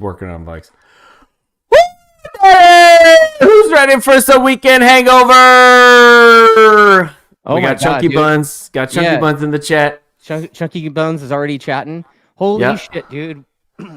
working on bikes. Hey! Who's ready for some weekend hangover? Oh, we got Chunky Buns. Got Chunky Buns in the chat. Chunky Buns is already chatting. Holy shit, dude.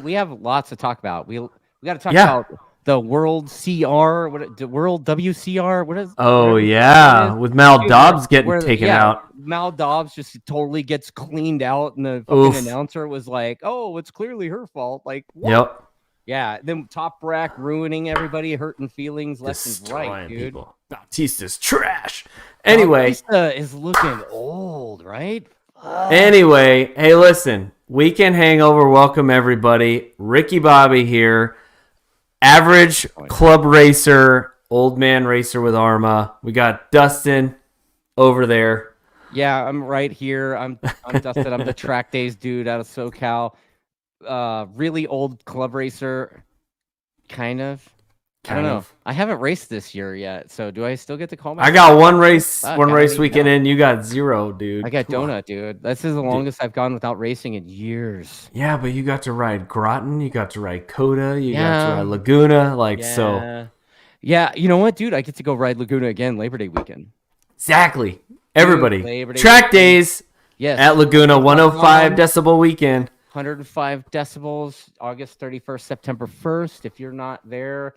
We have lots to talk about. We got to talk about the World CR, the World WCR. What is? Oh yeah, with Mal Dobbs getting taken out. Mal Dobbs just totally gets cleaned out, and the fucking announcer was like, "Oh, it's clearly her fault." Like, what? Yep. Yeah, then TopRak ruining everybody, hurting feelings left and right, dude. People. Bautista's trash. Anyway, Bautista is looking old, right? Anyway, hey, listen. Weekend hangover. Welcome everybody. Ricky-Bobby here. Average club racer, old man racer with Arma. We got Dustin over there. Yeah, I'm right here. I'm Dustin. I'm the TrackDaz dude out of SoCal. Really old club racer, kind of. I don't know. I haven't raced this year yet, so do I still get to call myself? I got one race weekend in. You got 0, dude. I got donut, dude. This is the longest I've gone without racing in years. Yeah, but you got to ride Groton. You got to ride Coda. You got to ride Laguna. So. Yeah, you know what, dude? I get to go ride Laguna again Labor Day weekend. Exactly. Everybody. TrackDaz at Laguna, 105 decibel weekend. 105 decibels, August 31st, September 1st. If you're not there,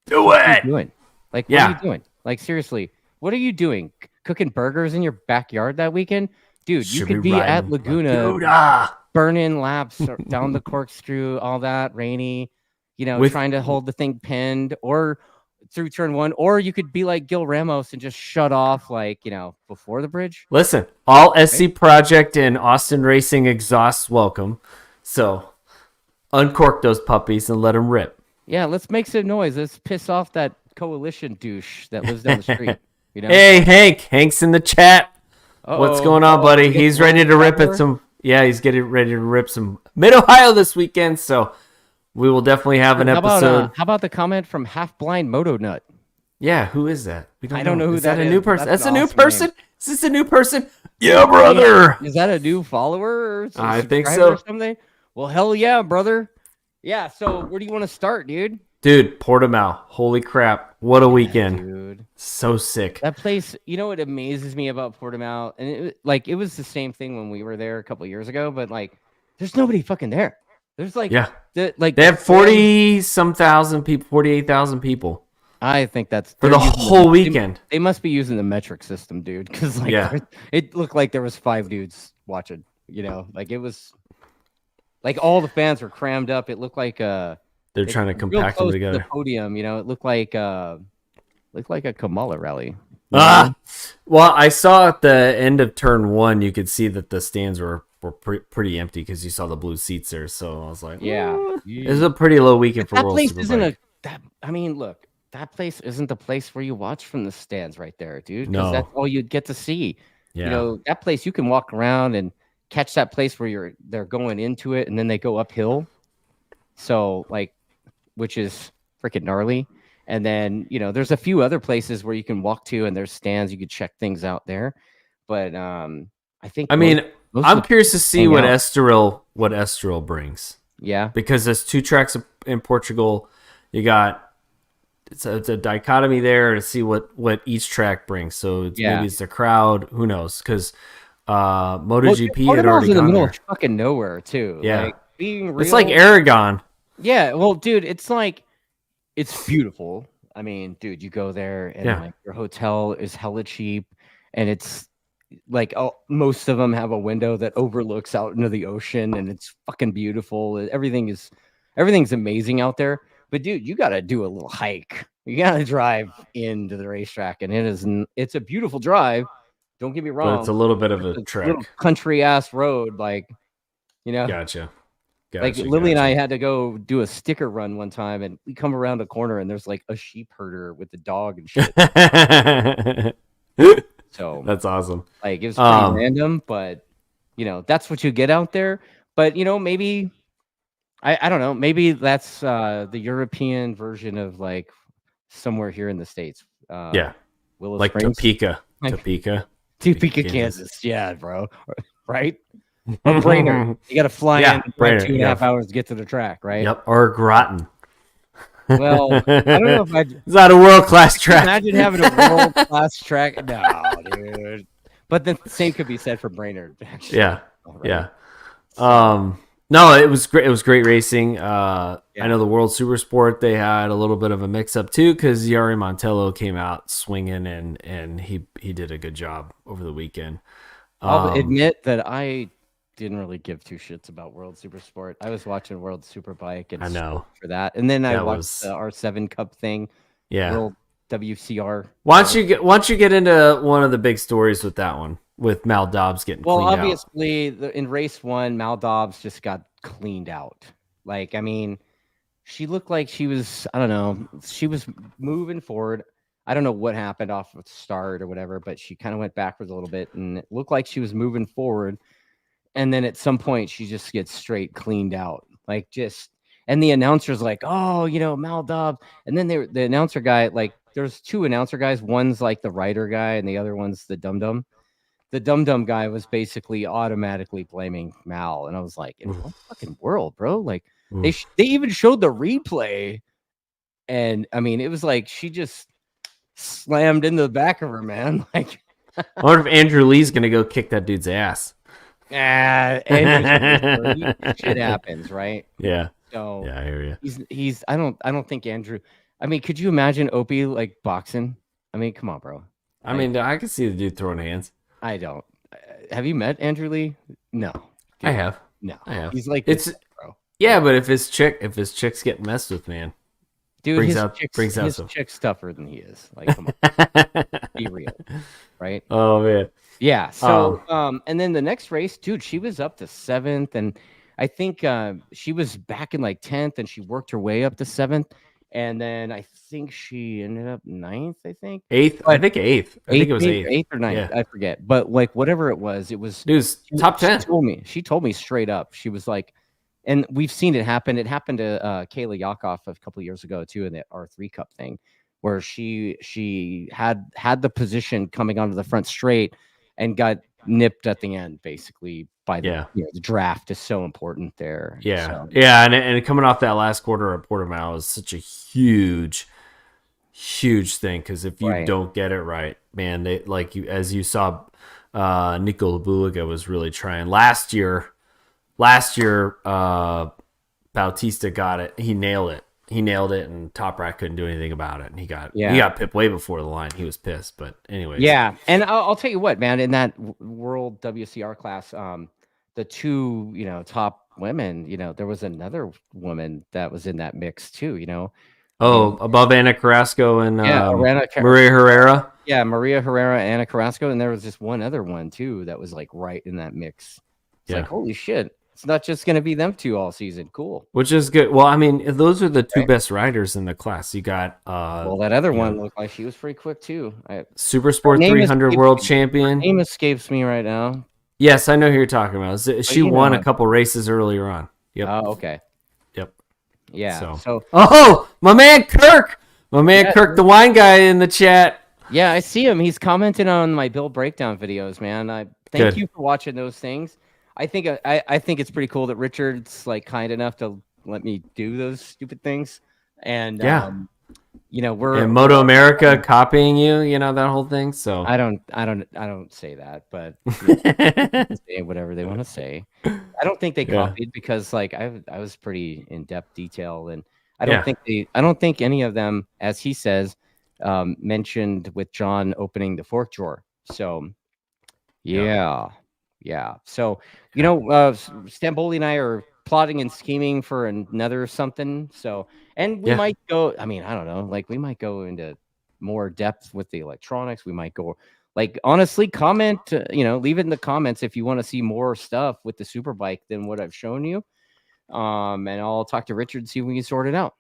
do what it. Are you doing? Like, what are you doing? Like, seriously, what are you doing? Cooking burgers in your backyard that weekend? Dude, you could be at Laguna burning laps down the corkscrew, all that, rainy, trying to hold the thing pinned, or through turn 1, or you could be like Gil Ramos and just shut off, before the bridge. Listen, all SC Project and Austin Racing exhausts welcome. So, uncork those puppies and let them rip. Yeah, let's make some noise. Let's piss off that coalition douche that lives down the street. Hey, Hank. Hank's in the chat. What's going on, buddy? He's ready to rip at some. Yeah, he's getting ready to rip some Mid-Ohio this weekend. So, we will definitely have an episode. How about the comment from Half Blind Moto Nut? Yeah, who is that? I don't know who that is. A new person? That's a new person? Is this a new person? Yeah, brother. Is that a new follower? Or I think so. Or something? Well, hell yeah, brother. Yeah, so where do you want to start, dude? Dude, Portimao. Holy crap. What a weekend. Dude. So sick. That place, what amazes me about Portimao, and it was the same thing when we were there a couple of years ago, but there's nobody fucking there. There's they have 40,000 people, 48,000 people. I think that's for the whole weekend. They must be using the metric system, dude, because it looked like there was 5 dudes watching. It was like all the fans were crammed up. It looked like they're trying to compact them together. The podium, it looked like a Kamala rally. Well, I saw at the end of turn 1, you could see that the stands were pretty empty because you saw the blue seats there. So I was like, it was a pretty low weekend for World Superbike. Look, that place isn't the place where you watch from the stands right there, dude. No, that's all you'd get to see. Yeah. That place you can walk around and catch that place where they're going into it and then they go uphill. So which is freaking gnarly. And then, there's a few other places where you can walk to and there's stands. You could check things out there. But I'm curious to see what Estoril brings. Yeah. Because there's 2 tracks in Portugal. You got it's a dichotomy there to see what each track brings. So maybe it's the crowd. Who knows? Because MotoGP had already in the gone middle there. of fucking nowhere too. Yeah. Being real, it's like Aragon. Yeah. Well, dude, it's beautiful. I mean, dude, you go there and your hotel is hella cheap, and it's most of them have a window that overlooks out into the ocean, and it's fucking beautiful. Everything's amazing out there. But dude, you got to do a little hike. You got to drive into the racetrack, and it's a beautiful drive. Don't get me wrong. But it's a little bit of a trek. Country ass road, Gotcha. Lily and I had to go do a sticker run one time, and we come around a corner, and there's a sheep herder with the dog and shit. So that's awesome. It was pretty random, but that's what you get out there. But maybe I don't know. Maybe that's the European version of somewhere here in the States. Willow Springs. Topeka, Kansas. Yeah, bro. Right. Or Brainerd. You got to fly in Brainerd, 2.5 hours to get to the track, right? Yep, or Groton. Well, I don't know if I'd... It's not a world-class track. Imagine having a world-class track. No, dude. But the same could be said for Brainerd. Actually. Yeah, right. Yeah. No, it was great. It was great racing. I know the World Super Sport, they had a little bit of a mix-up too because Yari Montello came out swinging and he did a good job over the weekend. I'll admit that I didn't really give two shits about World Super Sport. I was watching World Superbike and I know for that, and then I watched the R7 Cup thing. Yeah, World WCR. Once you get into one of the big stories with that one, with Mal Dobbs getting cleaned obviously in race 1, Mal Dobbs just got cleaned out. Like, I mean, she looked like she was, I don't know, she was moving forward. I don't know what happened off of the start or whatever, but she kind of went backwards a little bit, and it looked like she was moving forward. And then at some point, she just gets straight cleaned out, like just. And the announcer's like, "Oh, Mal Dobbs." And then the announcer guy, like, there's two announcer guys. One's like the writer guy, and the other one's the dum-dum. The dum-dum guy was basically automatically blaming Mal, and I was like, "In what fucking world, bro?" Like, they even showed the replay, and I mean, it was like she just slammed into the back of her, man. Like, I wonder if Andrew Lee's gonna go kick that dude's ass. Shit happens, right? Yeah. So yeah, I hear you. He's I don't think Andrew. I mean, could you imagine Opie like boxing? I mean, come on, bro. I mean, I can see the dude throwing hands. I don't. Have you met Andrew Lee? No. I have. No. I have. He's like it's bro. Yeah, but if his chick's getting messed with, man. Dude, his chick's tougher than he is. Like, come on. Be real. Right? Oh man. Yeah. So and then the next race, dude, she was up to 7th, and I think she was back in like 10th, and she worked her way up to 7th, and then I think she ended up 9th. I think 8th. I think 8th. I think it was 8th. 8th or 9th. Yeah. I forget. But like whatever it was top 10. She told me straight up. She was like, and we've seen it happen. It happened to Kayla Yakov a couple of years ago too in the R3 Cup thing, where she had the position coming onto the front straight and got nipped at the end, basically by the the draft is so important there. Yeah, so. Yeah, and coming off that last quarter at Portimao is such a huge thing because if you don't get it right, man, they as you saw, Nico Labuliga was really trying last year. Bautista got it. He nailed it, and TopRak couldn't do anything about it. And he got pipped way before the line. He was pissed, but anyways. Yeah, and I'll tell you what, man. In that World WCR class, the two top women, there was another woman that was in that mix too. Above Ana Carrasco and Maria Herrera. Yeah, Maria Herrera, Ana Carrasco, and there was just one other one too that was like right in that mix. It's like, holy shit. It's not just going to be them two all season. Cool. Which is good. Well, I mean, those are the two best riders in the class. You got... that other one looked like she was pretty quick, too. Super Sport 300 world champion. Her name escapes me right now. Yes, I know who you're talking about. She won a couple races earlier on. Yep. Oh, okay. Yep. Yeah. My man Kirk! Kirk, the wine guy in the chat. Yeah, I see him. He's commenting on my Bill breakdown videos, man. Thank you for watching those things. I think it's pretty cool that Richard's like kind enough to let me do those stupid things, and we're MotoAmerica copying you, that whole thing. So I don't say that, but say whatever they want to say. I don't think they copied because like I was pretty in depth detail, and I don't think any of them, as he says, mentioned with John opening the fork drawer. So yeah. So, Stamboli and I are plotting and scheming for another something. So, and we might go, I mean, I don't know, like we might go into more depth with the electronics. We might go like, honestly, comment, leave it in the comments if you want to see more stuff with the Superbike than what I've shown you. And I'll talk to Richard, see if we can sort it out.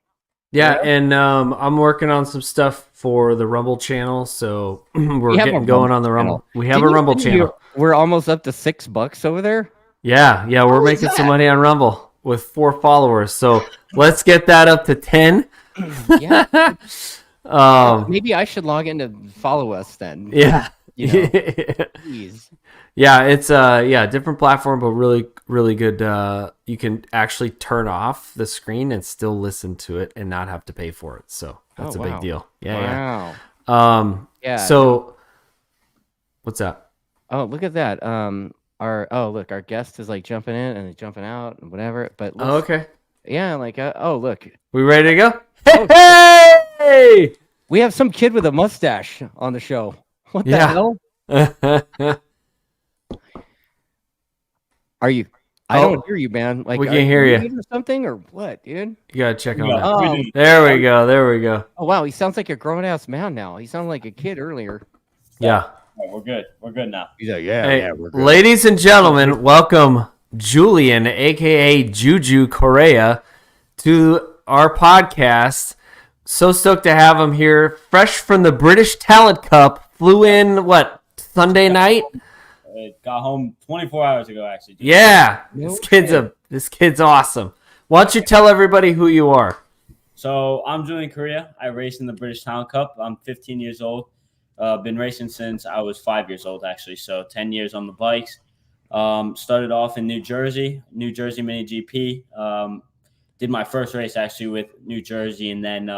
Yeah, and I'm working on some stuff for the Rumble channel, so we're getting going on the Rumble. We have a Rumble channel. We're almost up to $6 over there. Yeah, we're making some money on Rumble with 4 followers. So let's get that up to 10. Yeah. Maybe I should log in to follow us then. Yeah. You know, jeez. Yeah, it's different platform, but really, really good. You can actually turn off the screen and still listen to it and not have to pay for it. So that's a big deal. Yeah, wow. yeah. So what's that? Oh, look at that. Our guest is like jumping in and jumping out and whatever. But okay. Yeah, like look. We ready to go? Hey! We have some kid with a mustache on the show. What the hell? Are you? I don't hear you, man. Like, we can hear you or something or what, dude? You gotta check on that. There we go. There we go. Oh wow, he sounds like a grown ass man now. He sounded like a kid earlier. Yeah. Right, we're good. We're good now. He's like, we're good. Ladies and gentlemen, welcome Julian, aka Juju Correa, to our podcast. So stoked to have him here, fresh from the British Talent Cup. Flew in Sunday night. Got home 24 hours ago, actually. Yeah, this kid's awesome. Why don't you tell everybody who you are? So I'm Julian Correa. I race in the British Talent Cup. I'm 15 years old. Been racing since I was 5 years old, actually. So 10 years on the bikes. Started off in New Jersey Mini GP. Did my first race actually with New Jersey, and then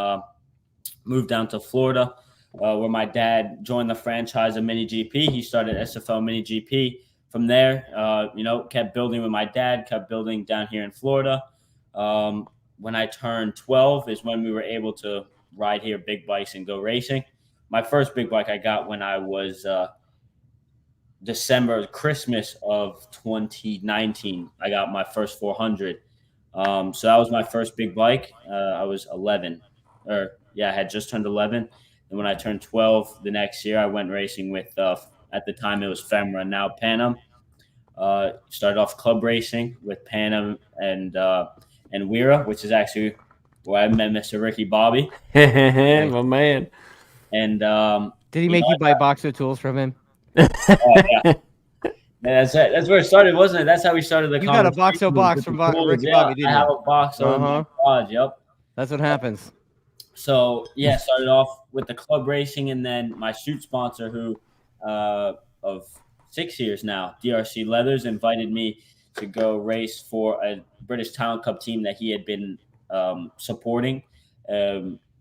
moved down to Florida, where my dad joined the franchise of Mini GP. He started SFL Mini GP. From there, kept building with my dad, kept building down here in Florida. When I turned 12 is when we were able to ride here big bikes and go racing. My first big bike I got when I was Christmas of 2019. I got my first 400. So that was my first big bike. I was 11. I had just turned 11. And when I turned 12 the next year, I went racing with, at the time it was Femra, now Pan Am. Started off club racing with Pan Am and Weira, which is actually where I met Mr. Ricky-Bobby. My man. And did he make you buy Boxer tools from him? Yeah, that's it. That's where it started, wasn't it? That's how we started the. You got a Boxo box from Ricky-Bobby, didn't you? I have a box in my garage. Yep. That's what happens. So started off with the club racing, and then my shoot sponsor, who of 6 years now, DRC Leathers, invited me to go race for a British Talent Cup team that he had been supporting.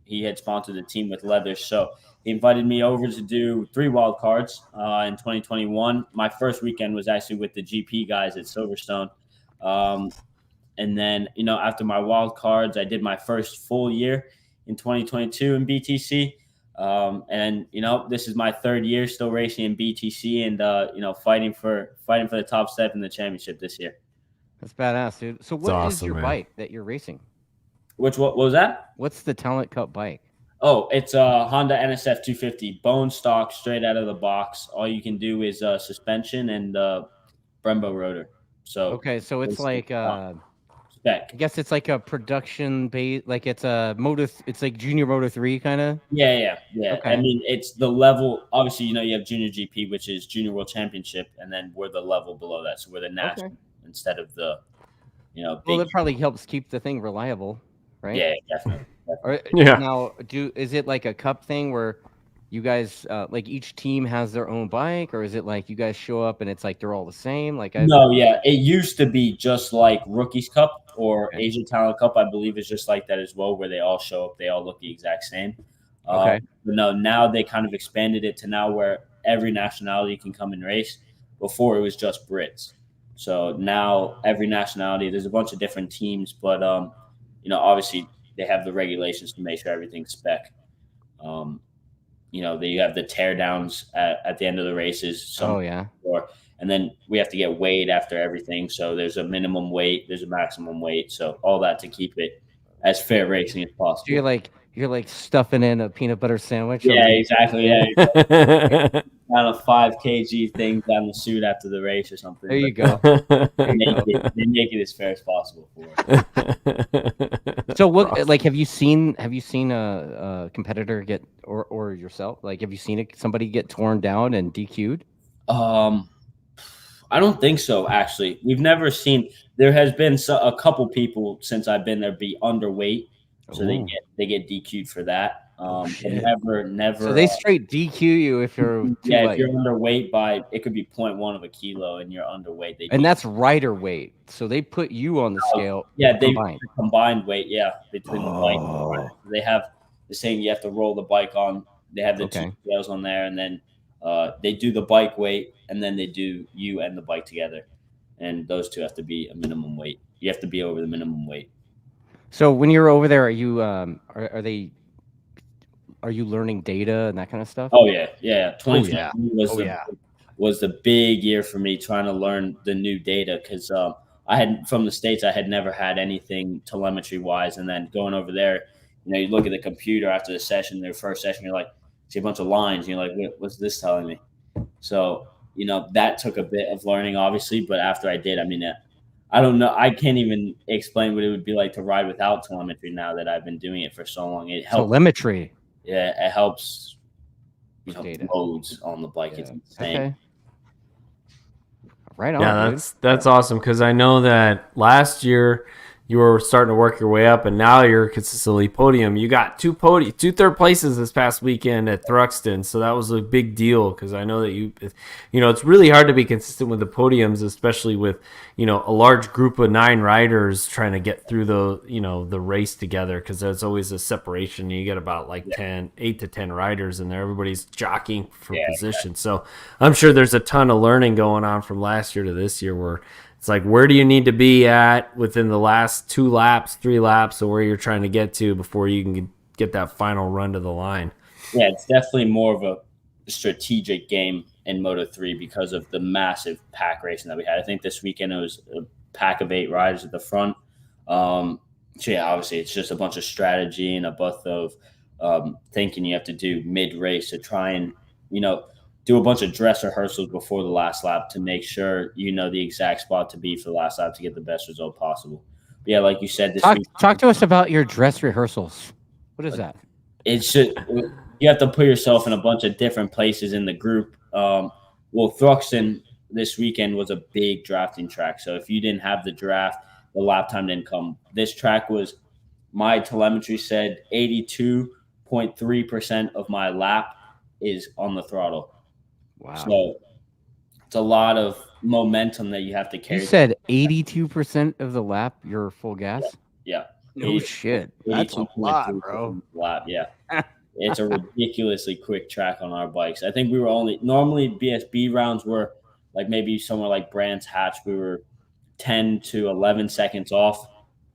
He had sponsored the team with Leathers, so he invited me over to do 3 wild cards in 2021. My first weekend was actually with the GP guys at Silverstone. And then, after my wild cards, I did my first full year in 2022 in BTC. And this is my 3rd year still racing in BTC and, fighting for the top step in the championship this year. That's badass, dude. So what is your bike that you're racing? What was that? What's the Talent Cup bike? Oh, it's a Honda NSF 250, bone stock, straight out of the box. All you can do is suspension and Brembo rotor. So okay, so it's like spec. I guess it's like a production base, like it's a it's like Junior Moto 3 kind of. Yeah. Okay. I mean, it's the level. Obviously, you have Junior GP, which is Junior World Championship, and then we're the level below that, so we're the national instead of the, Well, it probably helps keep the thing reliable. Right? Yeah, definitely. Now, is it like a cup thing where you guys like each team has their own bike, or is it like you guys show up and it's like they're all the same? It used to be just like Rookies Cup or Asia Talent Cup. I believe is just like that as well, where they all show up, they all look the exact same. Okay. But no, now they kind of expanded it to now where every nationality can come and race. Before it was just Brits. So now every nationality, there's a bunch of different teams, but obviously they have the regulations to make sure everything's spec. You have the tear downs at the end of the races. And then we have to get weighed after everything. So there's a minimum weight, there's a maximum weight. So all that to keep it as fair racing as possible. So you're like stuffing in a peanut butter sandwich. Yeah, exactly. Yeah. Down a 5 kg thing down the suit after the race or something. There you go. They make it as fair as possible for it. So what? Like, have you seen a competitor get or yourself? Like, have you seen somebody get torn down and DQ'd? I don't think so. Actually, we've never seen. There has been a couple people since I've been there be underweight, so they get DQ'd for that. shit. Never. So they straight DQ you if you're too light. If you're underweight by it could be 0.1 of a kilo and you're underweight. And that's rider weight. So they put you on the scale. Yeah, they combined. Combined weight. Yeah, between the bike. And the front. They have the same. You have to roll the bike on. They have the two scales on there, and then they do the bike weight, and then they do you and the bike together, and those two have to be a minimum weight. You have to be over the minimum weight. So when you're over there, are you are you learning data and that kind of stuff? Oh yeah. 2020 was the big year for me trying to learn the new data because I had from the States I had never had anything telemetry wise, and then going over there, you look at the computer after the session, their first session, you're like see a bunch of lines, and you're like, what's this telling me? So that took a bit of learning, obviously, but after I did, I mean, I don't know. I can't even explain what it would be like to ride without telemetry now that I've been doing it for so long. It helps. Telemetry. Yeah, it helps. Loads on the bike. Yeah. It's insane. Okay. Right on. Yeah, that's awesome because I know that last year you were starting to work your way up, and now you're consistently podium. You got two third places this past weekend at Thruxton, so that was a big deal because I know that it's really hard to be consistent with the podiums, especially with a large group of 9 riders trying to get through the race together because there's always a separation. You get about 8 to 10 riders in there. Everybody's jockeying for position, so I'm sure there's a ton of learning going on from last year to this year where. It's like, where do you need to be at within the last 2 laps, 3 laps, or where you're trying to get to before you can get that final run to the line? Yeah, it's definitely more of a strategic game in Moto3 because of the massive pack racing that we had. I think this weekend it was a pack of 8 riders at the front. So, yeah, obviously it's just a bunch of strategy and a bunch of thinking you have to do mid-race to try and, do a bunch of dress rehearsals before the last lap to make sure the exact spot to be for the last lap to get the best result possible. But yeah, like you said, talk to us about your dress rehearsals. What is that? You have to put yourself in a bunch of different places in the group. Thruxton this weekend was a big drafting track. So if you didn't have the draft, the lap time didn't come. This track was, my telemetry said 82.3% of my lap is on the throttle. Wow. So it's a lot of momentum that you have to carry. You said 82% of the lap you're full gas? Yeah. No shit. That's a lot, bro. Lap, yeah. It's a ridiculously quick track on our bikes. I think we were normally BSB rounds were like maybe somewhere like Brands Hatch, we were 10 to 11 seconds off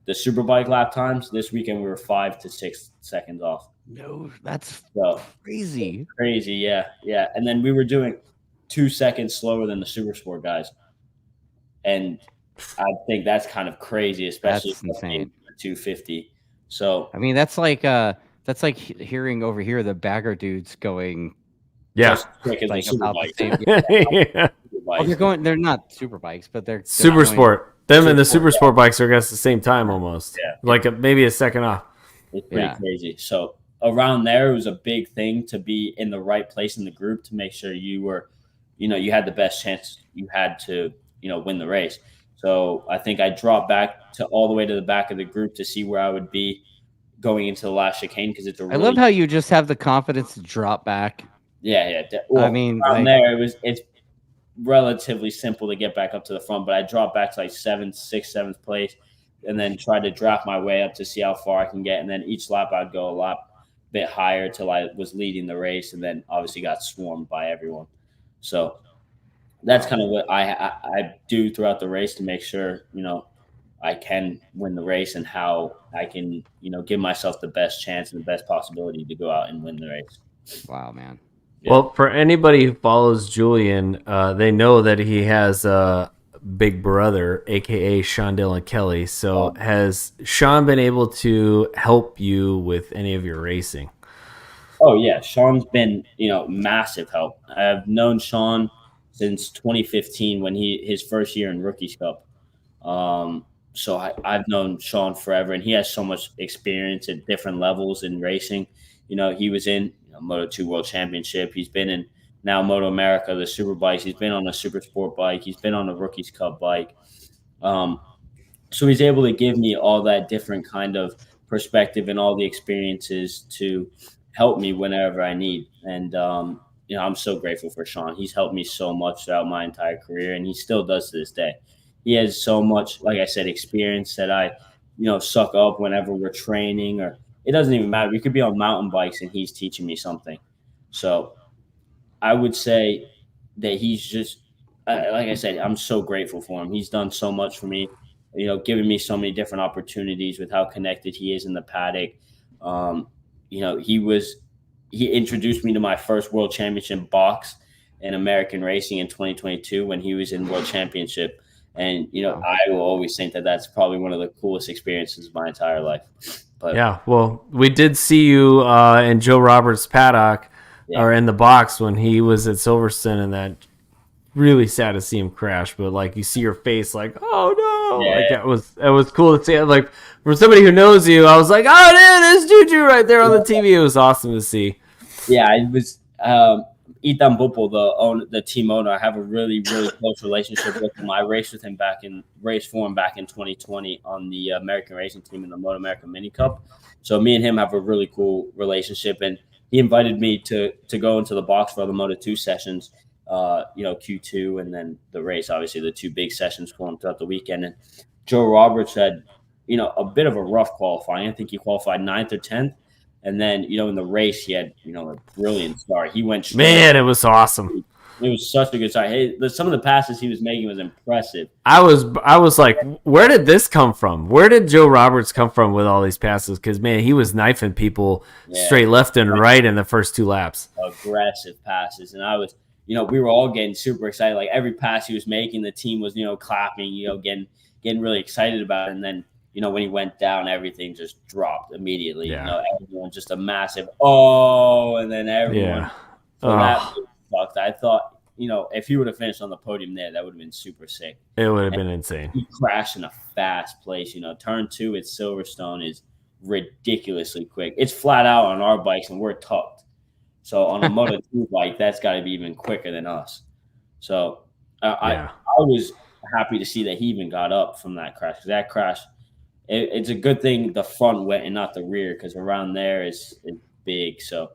the Superbike lap times. This weekend we were 5 to 6 seconds off. No, that's crazy. Crazy, yeah. And then we were doing 2 seconds slower than the Supersport guys, and I think that's kind of crazy, especially that's insane. 250. So I mean, that's like hearing over here the bagger dudes going. Yeah, quick as like about the same. Well, they're not super bikes, but they're super sport. Them and the super sport bikes are at the same time almost. Yeah, like maybe a second off. It's pretty crazy. So around there, it was a big thing to be in the right place in the group to make sure you were, you had the best chance you had to, win the race. So I think I dropped back to all the way to the back of the group to see where I would be going into the last chicane because it's a really. I love how you just have the confidence to drop back. Yeah. Well, I mean, there it's relatively simple to get back up to the front, but I dropped back to like 6th, 7th place, and then tried to draft my way up to see how far I can get. And then each lap I'd go a lot bit higher till I was leading the race, and then obviously got swarmed by everyone. So that's kind of what I do throughout the race to make sure I can win the race and how I can give myself the best chance and the best possibility to go out and win the race. Wow, man. Yeah. Well, for anybody who follows Julian, they know that he has a big brother, aka Sean Dylan Kelly. So has Sean been able to help you with any of your racing? Oh yeah, Sean's been massive help. I've known Sean since 2015 when his first year in Rookies Cup. So I've known Sean forever, and he has so much experience at different levels in racing. He was in Moto2 World Championship. He's been in now MotoAmerica, the Superbikes. He's been on a Super Sport bike. He's been on a Rookies Cup bike. So he's able to give me all that different kind of perspective and all the experiences to help me whenever I need. And I'm so grateful for Sean. He's helped me so much throughout my entire career, and he still does to this day. He has so much, like I said, experience that I, suck up whenever we're training, or it doesn't even matter. We could be on mountain bikes and he's teaching me something. So I would say that he's just, like I said, I'm so grateful for him. He's done so much for me, giving me so many different opportunities with how connected he is in the paddock. He introduced me to my first world championship box in American racing in 2022 when he was in world championship. And, I will always think that that's probably one of the coolest experiences of my entire life. But yeah, well, we did see you in Joe Roberts' paddock or in the box when he was at Silverstone, and that really sad to see him crash. But like, you see your face, like, oh no, like that was cool to see. Like, for somebody who knows you, I was like, oh, dude, there's Juju right there on the TV. It was awesome to see. Yeah, it was. Ethan Buppel, the team owner, I have a really, really close relationship with him. I raced for him back in 2020 on the American racing team in the MotoAmerica Mini Cup. So me and him have a really cool relationship, and he invited me to go into the box for the Moto2 sessions, Q2, and then the race, obviously the two big sessions for him throughout the weekend. And Joe Roberts had, a bit of a rough qualifying. I think he qualified 9th or 10th. And then, in the race, he had, a brilliant start. He went straight. Man, it was awesome. It was such a good start. Hey, some of the passes he was making was impressive. I was like, where did this come from? Where did Joe Roberts come from with all these passes? Because, man, he was knifing people straight left and right in the first 2 laps. Aggressive passes. And I was, we were all getting super excited. Like, every pass he was making, the team was, clapping, getting really excited about it. And then, when he went down, everything just dropped immediately. Yeah. Everyone just a massive, and then everyone. Yeah. So that sucked. I thought, if he would have finished on the podium there, that would have been super sick. It would have been insane. He crashed in a fast place. Turn 2 at Silverstone is ridiculously quick. It's flat out on our bikes, and we're tucked. So on a Moto2 bike, that's got to be even quicker than us. So I was happy to see that he even got up from that crash, because that crash, it's a good thing the front went and not the rear, because around there is big. So,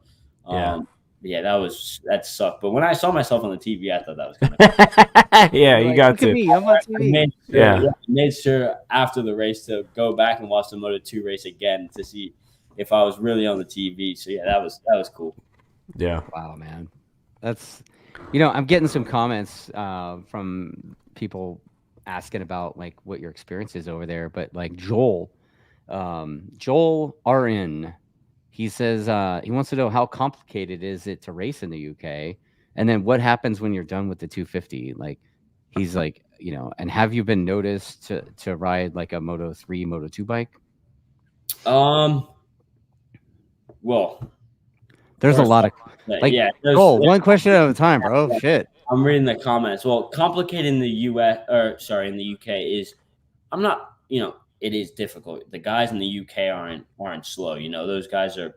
that sucked. But when I saw myself on the TV, I thought that was kind of cool. Yeah, you got Look at me, I'm on TV. I made sure after the race to go back and watch the Moto2 race again to see if I was really on the TV. So that was cool. Yeah. Wow, man. That's, I'm getting some comments from people asking about like what your experience is over there, but like Joel RN, he says he wants to know how complicated is it to race in the UK, and then what happens when you're done with the 250. Like, he's like, and have you been noticed to ride like a Moto3, Moto2 bike? Well, there's a lot of one question at a time, bro. Shit. I'm reading the comments. Well, complicated in the in the UK is, I'm not, it is difficult. The guys in the UK aren't slow. Those guys are,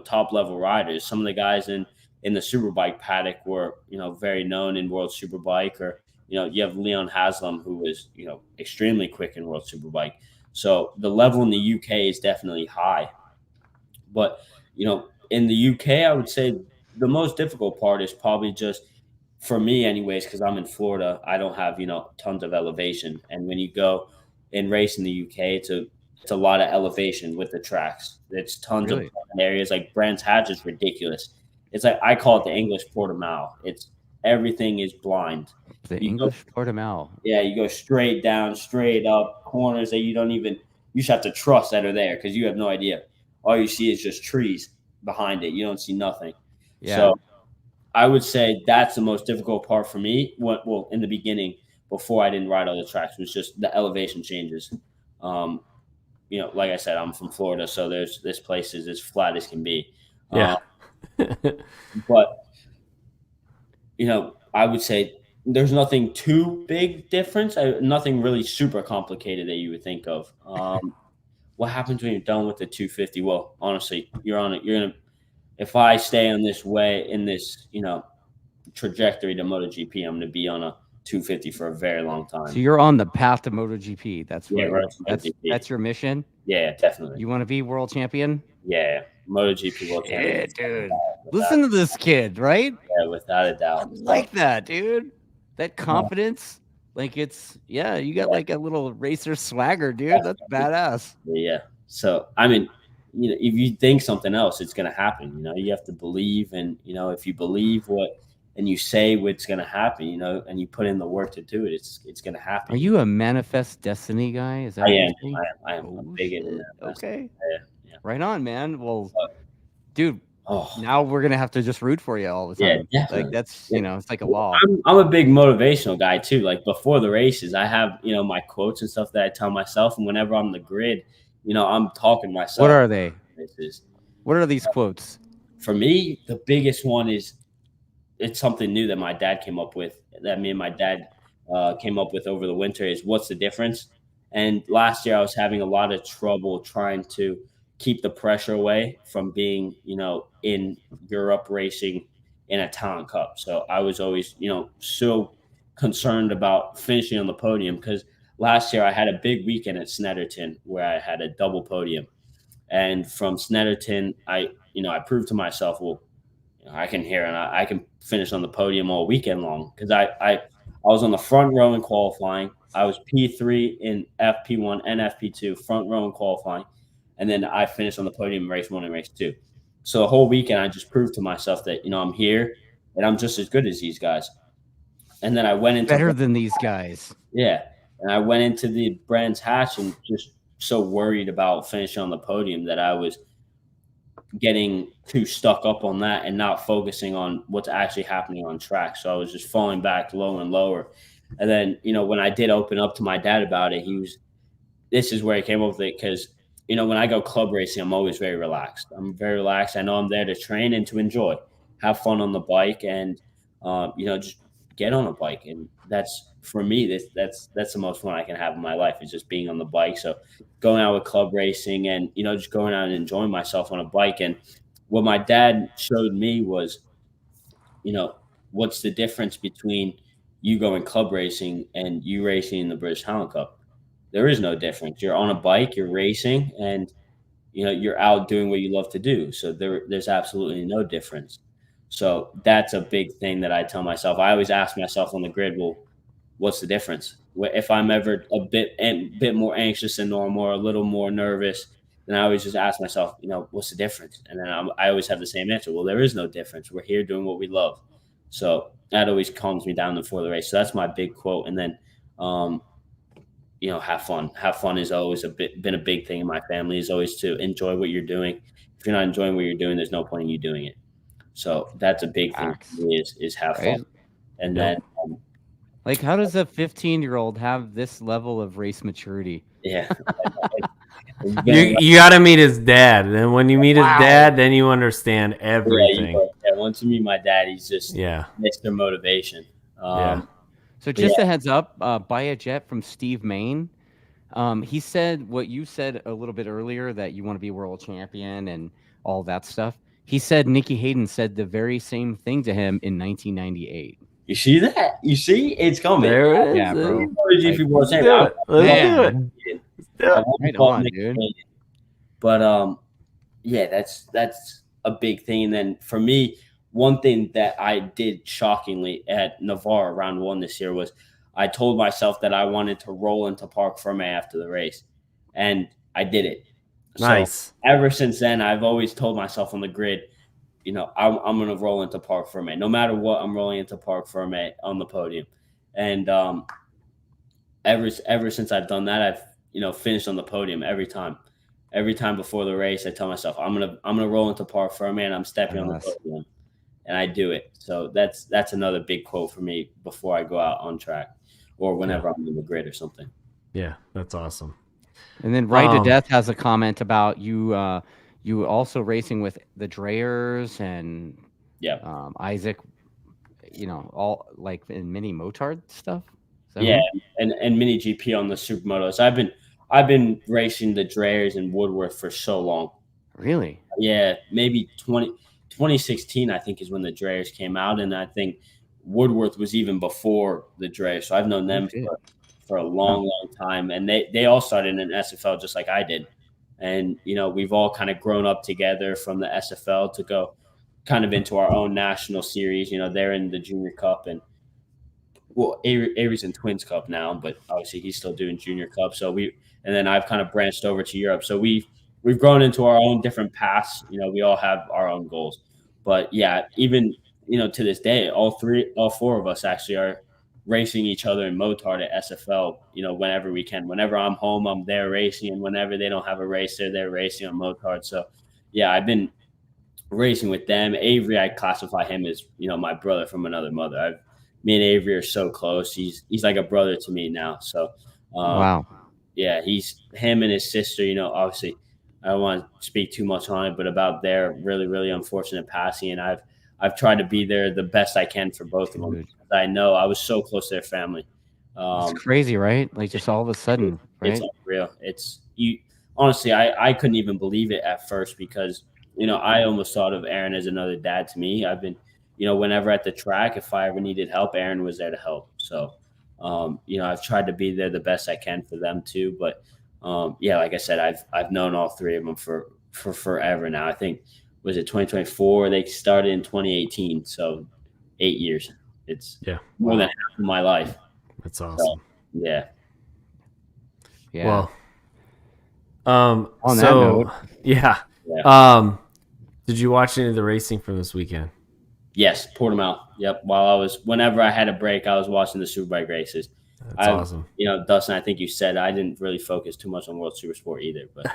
top level riders. Some of the guys in the Superbike paddock were, very known in World Superbike, or, you have Leon Haslam, who was, extremely quick in World Superbike. So the level in the UK is definitely high. But, in the UK, I would say the most difficult part is probably just, for me anyways, because I'm in Florida, I don't have, tons of elevation. And when you go and race in the UK, it's a lot of elevation with the tracks. It's tons of areas. Like Brands Hatch is ridiculous. It's like, I call it the English Portimao. Everything is blind. The English Portimao. Yeah, you go straight down, straight up, corners that you just have to trust that are there, because you have no idea. All you see is just trees behind it. You don't see nothing. Yeah. So I would say that's the most difficult part for me. Well, in the beginning, before I didn't ride all the tracks, was just the elevation changes. Like I said, I'm from Florida, so this place is as flat as can be. Yeah. But I would say there's nothing too big difference. Nothing really super complicated that you would think of. What happens when you're done with the 250? Well, honestly, you're on it. You're gonna. If I stay on this way, in this, trajectory to MotoGP, I'm going to be on a 250 for a very long time. So you're on the path to MotoGP. That's right. That's your mission. Yeah, definitely. You want to be world champion? Yeah, MotoGP World Yeah, Championship. dude. Listen to this kid, right? Yeah, without a I doubt. like that, dude. That confidence. Like you got like a little racer swagger, dude. That's badass. Yeah. So, I mean, if you think something else, it's going to happen. You have to believe. And, if you believe and you say what's going to happen, and you put in the work to do it, it's going to happen. Are you a manifest destiny guy? Is that I what am. you're saying? I am. I'm big into that. Okay. Yeah. Right on, man. Well, dude, Oh, now we're going to have to just root for you all the time. yeah. Like that's, it's like a law. I'm a big motivational guy too. Like before the races, I have, my quotes and stuff that I tell myself. And whenever I'm on the grid, I'm talking to myself. What are they? Races. What are these quotes? For me, the biggest one is it's something new that my dad came up with, that me and my dad came up with over the winter, is what's the difference? And last year I was having a lot of trouble trying to keep the pressure away from being, in Europe racing in a Talent Cup. So I was always, so concerned about finishing on the podium, because last year I had a big weekend at Snetterton where I had a double podium. And from Snetterton, I proved to myself, well, I can hear and I can finish on the podium all weekend long, because I was on the front row in qualifying. I was P3 in FP1 and FP2, front row in qualifying. And then I finished on the podium in race 1 and race 2. So the whole weekend, I just proved to myself that, I'm here and I'm just as good as these guys. And then I went into better than these guys. Yeah. And I went into the Brands Hatch and just so worried about finishing on the podium that I was getting too stuck up on that and not focusing on what's actually happening on track. So I was just falling back lower and lower. And then, when I did open up to my dad about it, this is where he came up with it, because, when I go club racing, I'm always very relaxed. I'm very relaxed. I know I'm there to train and to enjoy, have fun on the bike, and, just get on a bike. And that's, for me, that's the most fun I can have in my life, is just being on the bike. So going out with club racing and, just going out and enjoying myself on a bike. And what my dad showed me was, what's the difference between you going club racing and you racing in the British Talent Cup? There is no difference. You're on a bike, you're racing, and, you're out doing what you love to do. So there's absolutely no difference. So that's a big thing that I tell myself. I always ask myself on the grid, well, what's the difference? If I'm ever a bit more anxious than normal or a little more nervous, then I always just ask myself, what's the difference? And then I always have the same answer. Well, there is no difference. We're here doing what we love. So that always calms me down before the race. So that's my big quote. And then, have fun. Have fun is always been a big thing in my family, is always to enjoy what you're doing. If you're not enjoying what you're doing, there's no point in you doing it. So that's a big thing for me, is have fun. And then, like, how does a 15-year-old have this level of race maturity? Yeah. You got to meet his dad. And when you meet his dad, then you understand everything. Yeah, once you meet my dad, he's just Mr. Motivation. So just a heads up, buy a jet from Steve Main. He said what you said a little bit earlier, that you want to be world champion and all that stuff. He said Nicky Hayden said the very same thing to him in 1998. You see that? You see? It's coming. There it is. Yeah, bro. Let's do it. Right on, dude. But that's a big thing. And then for me, one thing that I did shockingly at Navarre round 1 this year was I told myself that I wanted to roll into Parc Ferme after the race, and I did it. Nice. So ever since then, I've always told myself on the grid, I'm going to roll into Parc Ferme. No matter what, I'm rolling into Parc Ferme on the podium. And ever since I've done that, I've finished on the podium every time. Every time before the race, I tell myself I'm gonna roll into Parc Ferme and I'm stepping on the podium, and I do it. So that's another big quote for me before I go out on track or whenever I'm in the grid or something. Yeah, that's awesome. And then Ride to Death has a comment about you. You also racing with the Dreyers and Isaac. All like in mini motard stuff. Yeah, and mini GP on the Supermotos. I've been racing the Dreyers and Woodworth for so long. Really? Yeah, maybe 2016 I think is when the Dreyers came out, and I think Woodworth was even before the Dreyers. So I've known them for a long time, and they all started in SFL just like I did. And, we've all kind of grown up together from the SFL to go kind of into our own national series. They're in the Junior Cup, and Avery's in Twins Cup now, but obviously he's still doing Junior Cup. And then I've kind of branched over to Europe. So we've grown into our own different paths. We all have our own goals. But yeah, even, to this day, all four of us actually are racing each other in Motard at SFL, whenever we can. Whenever I'm home, I'm there racing. And whenever they don't have a race, they're there racing on Motard. So yeah, I've been racing with them. Avery, I classify him as, my brother from another mother. Me and Avery are so close. He's like a brother to me now. So, wow. Yeah, he's him and his sister. Obviously, I don't want to speak too much on it, but about their really, really unfortunate passing, and I've tried to be there the best I can for both of them. I know I was so close to their family. It's crazy, right? Like just all of a sudden, right? It's unreal. Honestly, I couldn't even believe it at first because I almost thought of Aaron as another dad to me. I've been, whenever at the track, if I ever needed help, Aaron was there to help. So, I've tried to be there the best I can for them too. But yeah, like I said, I've known all three of them for forever now. I think, was it 2024? They started in 2018, so 8 years. It's more than half of my life. That's awesome. So, yeah. Well, on that note, did you watch any of the racing from this weekend? Yes, Portugal. Yep. Whenever I had a break, I was watching the Superbike races. That's awesome. Dustin, I think you said I didn't really focus too much on World Supersport either, but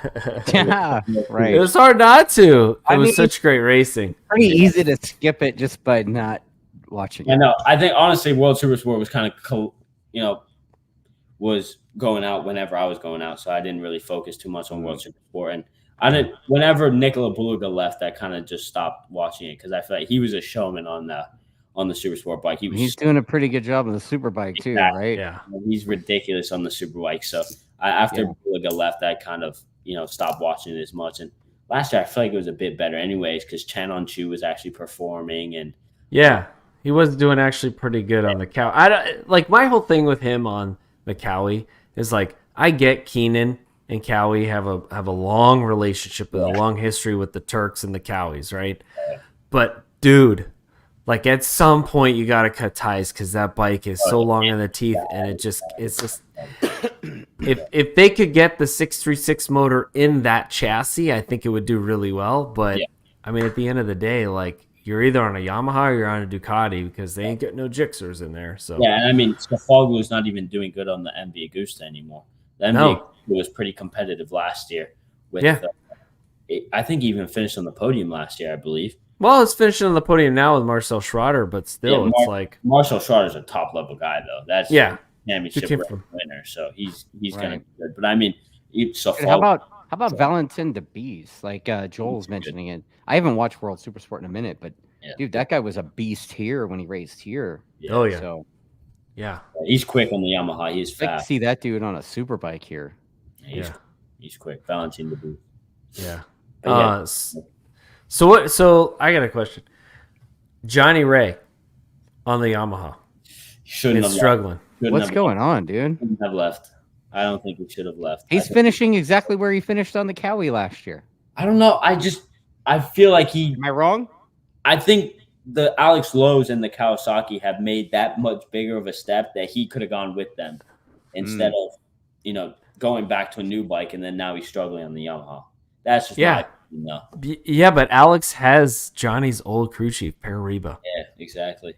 yeah, right. It was hard not to. It was such great racing. Pretty easy to skip it just by not watching. I know. I think honestly, World Supersport was kind of was going out whenever I was going out, so I didn't really focus too much on World Supersport. And I didn't. Whenever Nicola Beluga left, I kind of just stopped watching it because I feel like he was a showman on the Supersport bike. He's doing a pretty good job on the Superbike too, right? Yeah, he's ridiculous on the Superbike. So after Beluga left, I kind of stopped watching it as much. And last year, I feel like it was a bit better, anyways, because Chen On Chu was actually performing, and he was doing actually pretty good on the cow. My whole thing with him on the Cowie is like I get Keenan and Cowie have a long relationship with a long history with the Turks and the Cowies, right? But dude, like at some point you got to cut ties because that bike is so long in the teeth, and it's just if they could get the 636 motor in that chassis, I think it would do really well. But I mean, at the end of the day, like you're either on a Yamaha or you're on a Ducati because they ain't got no Gixxers in there. So yeah, and I mean, Scafoglu is not even doing good on the MV Agusta anymore. The MV Agusta was pretty competitive last year. I think he even finished on the podium last year, I believe. Well, it's finishing on the podium now with Marcel Schroeder, but still, it's like Marcel Schroeder's a top level guy, though. That's championship winner, so he's gonna be good. But I mean, how about Valentin DeBees? Like Joel's mentioning it. I haven't watched World Supersport in a minute, but dude, that guy was a beast here when he raced here. So he's quick on the Yamaha. He's fast. I can see that dude on a Superbike here. He's quick. Valentin DeBees. Yeah. So I got a question. Johnny Ray on the Yamaha. Shouldn't have struggling. What's going on, dude? Shouldn't have left. I don't think he should have left. He's finishing exactly where he finished on the Cowie last year. I don't know. I feel like he. Am I wrong? I think the Alex Lowe's and the Kawasaki have made that much bigger of a step that he could have gone with them instead of going back to a new bike, and then now he's struggling on the Yamaha. That's just my opinion, though. Yeah, but Alex has Johnny's old crew chief, Parariba. Yeah, exactly.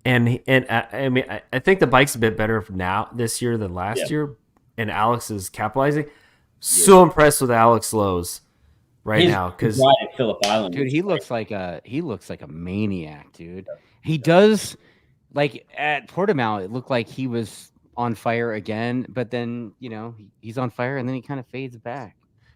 And I mean, I think the bike's a bit better this year than last year, and Alex is capitalizing. So impressed with Alex Lowe's now because Phillip Island, dude, he looks like a maniac, dude. He does, like at Portimao, it looked like he was on fire again, but then he's on fire and then he kind of fades back.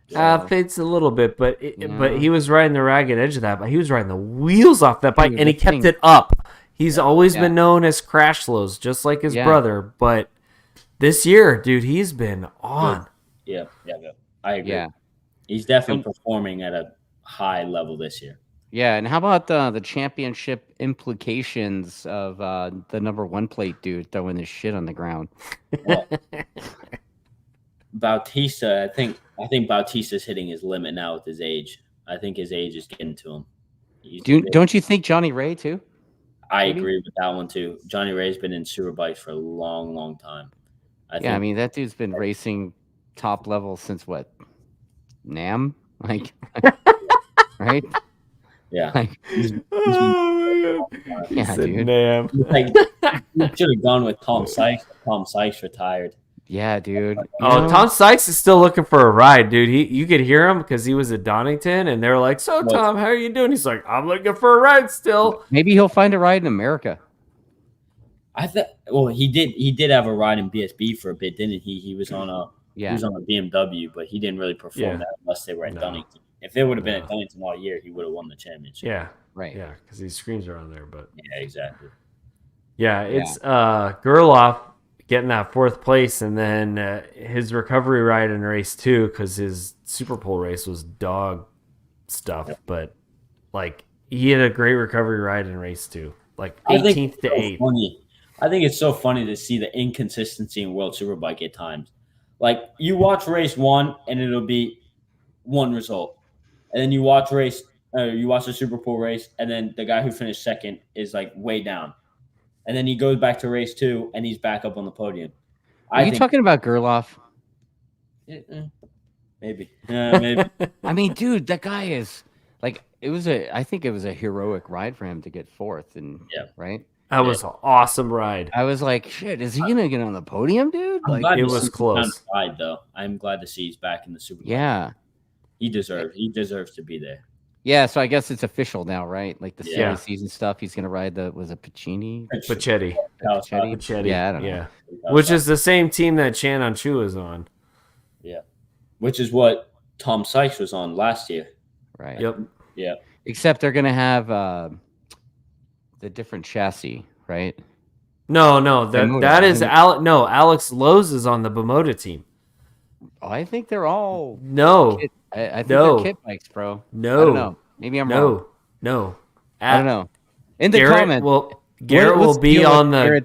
Fades a little bit, but he was riding the ragged edge of that. But he was riding the wheels off that bike, and he kept it up. He's always been known as Crash Lowe's, just like his brother. But this year, dude, he's been on. Yeah, I agree. Yeah. He's definitely performing at a high level this year. Yeah, and how about the championship implications of the number 1 plate dude throwing this shit on the ground? Bautista, I think Bautista's hitting his limit now with his age. I think his age is getting to him. Don't you think Johnny Ray too? I maybe? agree with that one too. Johnny Ray's been in Superbikes for a long, long time. I mean that dude's been racing top level since what? Nam? Like right? Yeah. Like, Oh, man. He Yeah, said dude. Nam. Like, you should have gone with Tom Sykes. Tom Sykes retired. yeah, dude. Oh, Tom Sykes is still looking for a ride, dude. You could hear him because he was at Donington, and they're like, "So, Tom, how are you doing?" He's like, "I'm looking for a ride still." Maybe he'll find a ride in America. Well, he did have a ride in BSB for a bit, didn't he? He was on a BMW, but he didn't really perform that unless they were at Donington. If they would have been at Donington all year, he would have won the championship. Yeah, right. Yeah, because these screens are on there, but yeah, exactly. Yeah, it's Gerloff getting that 4th place, and then his recovery ride in race 2 because his Super Pole race was dog stuff, but like he had a great recovery ride in race 2, like 18th to 8th. Funny. I think it's so funny to see the inconsistency in World Superbike at times. Like you watch race 1 and it'll be one result, and then you watch the Super Pole race, and then the guy who finished second is like way down. And then he goes back to race 2, and he's back up on the podium. Are you talking about Gerloff? Maybe. Maybe. I mean, dude, that guy is like I think it was a heroic ride for him to get 4th, and right. That was an awesome ride. I was like, shit, is he gonna get on the podium, dude? Like, it was close. Ride, though. I'm glad to see he's back in the Superbike. Yeah, he deserves to be there. Yeah, so I guess it's official now, right? Like the silly season stuff. He's gonna ride was it Pichetti? Pichetti. Yeah, I don't know. Which is the same team that Chan Chu is on. Yeah. Which is what Tom Sykes was on last year. Right. Yep. Yeah. Except they're gonna have the different chassis, right? No, that is Alex Lowe's is on the Bimota team. Oh, I think they're all I think they're kit bikes, bro. No, I don't know. Maybe I'm wrong. No, I don't know. In the Garrett comments, Garrett will be on the.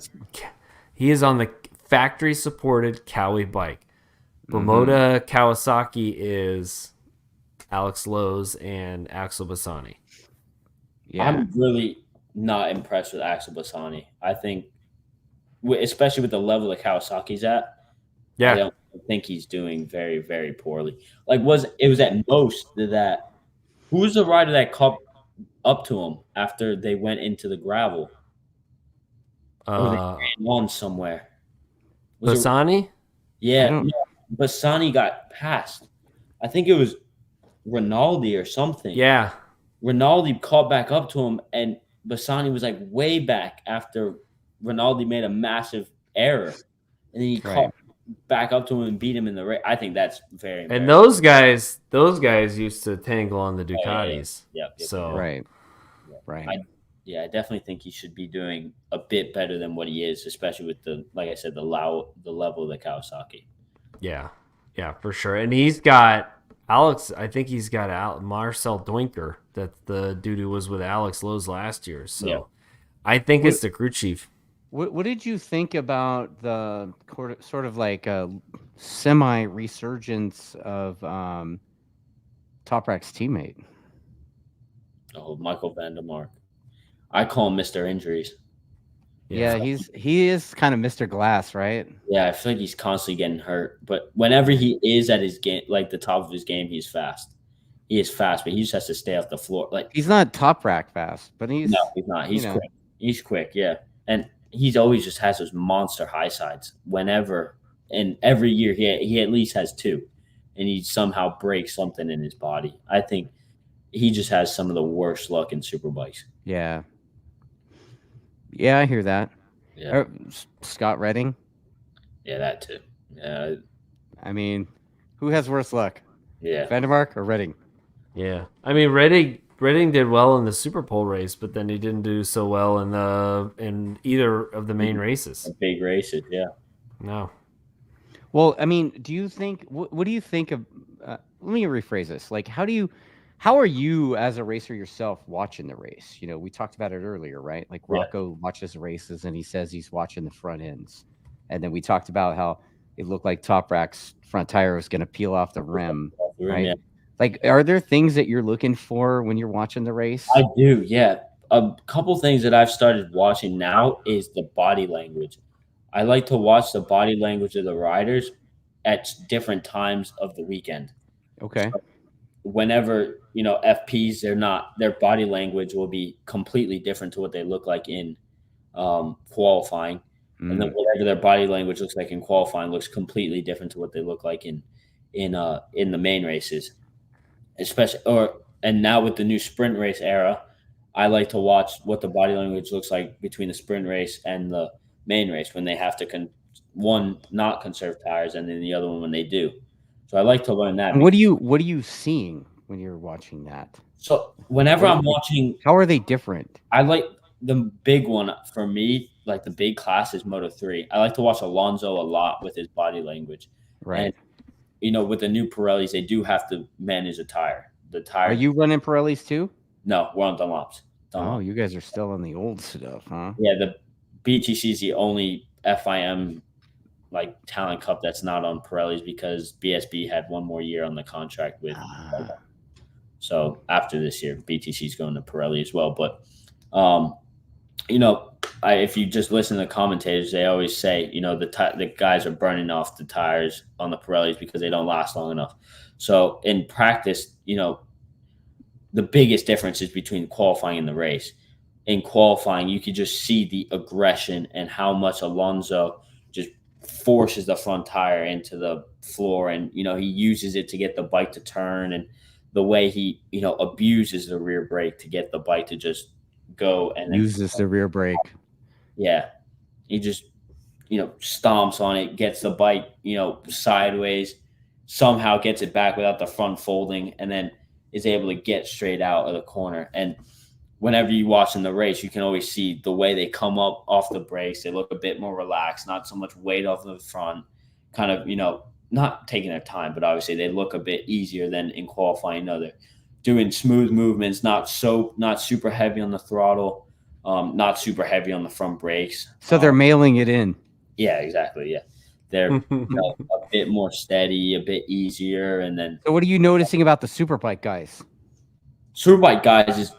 He is on the factory supported Cowie bike. Bimota Kawasaki is Alex Lowe's and Axel Bassani. Yeah, I'm really not impressed with Axel Bassani. I think, especially with the level that Kawasaki's at, I don't think he's doing very, very poorly. Like, it was at most that who was the rider that caught up to him after they went into the gravel? Or they ran on somewhere. Bassani? Yeah. Bassani got passed. I think it was Rinaldi or something. Yeah. Rinaldi caught back up to him, and Bassani was like way back after Rinaldi made a massive error. And then he caught back up to him and beat him in the race. I think that's very And those guys used to tangle on the Ducatis. Yeah. So right. I definitely think he should be doing a bit better than what he is, especially with the level of the Kawasaki. Yeah, for sure. And he's got Alex. I think he's got Marcel Doinker, that's the dude who was with Alex Lowe's last year. So I think it's the crew chief. What did you think about the sort of like a semi resurgence of TopRak's teammate? Oh, Michael Vandermark. I call him Mr. Injuries. Yeah, he is kind of Mr. Glass, right? Yeah, I feel like he's constantly getting hurt. But whenever he is at his game, like the top of his game, he's fast. He is fast, but he just has to stay off the floor. Like he's not TopRak fast, but he's not. He's quick. He's quick, yeah. And he's always just has those monster high sides. Whenever and every year he at least has 2, and he somehow breaks something in his body. I think he just has some of the worst luck in Superbikes. Yeah. Yeah, I hear that. Yeah. Scott Redding. Yeah, that too. Yeah. I mean, who has worse luck? Yeah. Vandermark or Redding? Yeah. I mean, Redding did well in the Super Pole race, but then he didn't do so well in either of the main races. The big races, yeah. No. Well, I mean, do you think? What do you think of? Let me rephrase this. Like, how are you as a racer yourself watching the race? You know, we talked about it earlier, right? Like Rocco watches races and he says he's watching the front ends, and then we talked about how it looked like TopRak's front tire was going to peel off the rim, right? Yeah. Like, are there things that you're looking for when you're watching the race? I do, yeah. A couple things that I've started watching now is the body language. I like to watch the body language of the riders at different times of the weekend. Okay. So whenever, FPs, their body language will be completely different to what they look like in qualifying. And then whatever their body language looks like in qualifying looks completely different to what they look like in the main races. And now with the new sprint race era, I like to watch what the body language looks like between the sprint race and the main race when they have to one not conserve tires and then the other one when they do. So I like to learn that. And what are you seeing when you're watching that? So whenever I'm watching, how are they different? I like the big one for me, like the big class is Moto3. I like to watch Alonso a lot with his body language. Right. And with the new Pirellis, they do have to manage the tire. The tire. Are you running Pirellis too? No, we're on Dunlops. Oh, you guys are still on the old stuff, huh? Yeah, the BTC is the only FIM Talent Cup that's not on Pirellis because BSB had one more year on the contract with. So after this year, BTC is going to Pirelli as well. But, if you just listen to the commentators, they always say, the guys are burning off the tires on the Pirellis because they don't last long enough. So in practice, the biggest difference is between qualifying and the race. In qualifying, you could just see the aggression and how much Alonso just forces the front tire into the floor. And, he uses it to get the bike to turn, and the way he, abuses the rear brake to get the bike to just go. And uses the rear brake. Yeah. He just, stomps on it, gets the bike, sideways, somehow gets it back without the front folding, and then is able to get straight out of the corner. And whenever you watch in the race, you can always see the way they come up off the brakes. They look a bit more relaxed, not so much weight off the front, kind of, not taking their time, but obviously they look a bit easier than in qualifying. They're doing smooth movements, not super heavy on the throttle, not super heavy on the front brakes. So they're mailing it in. Yeah, exactly. Yeah. They're a bit more steady, a bit easier. And then. So what are you noticing about the Superbike guys? Superbike guys is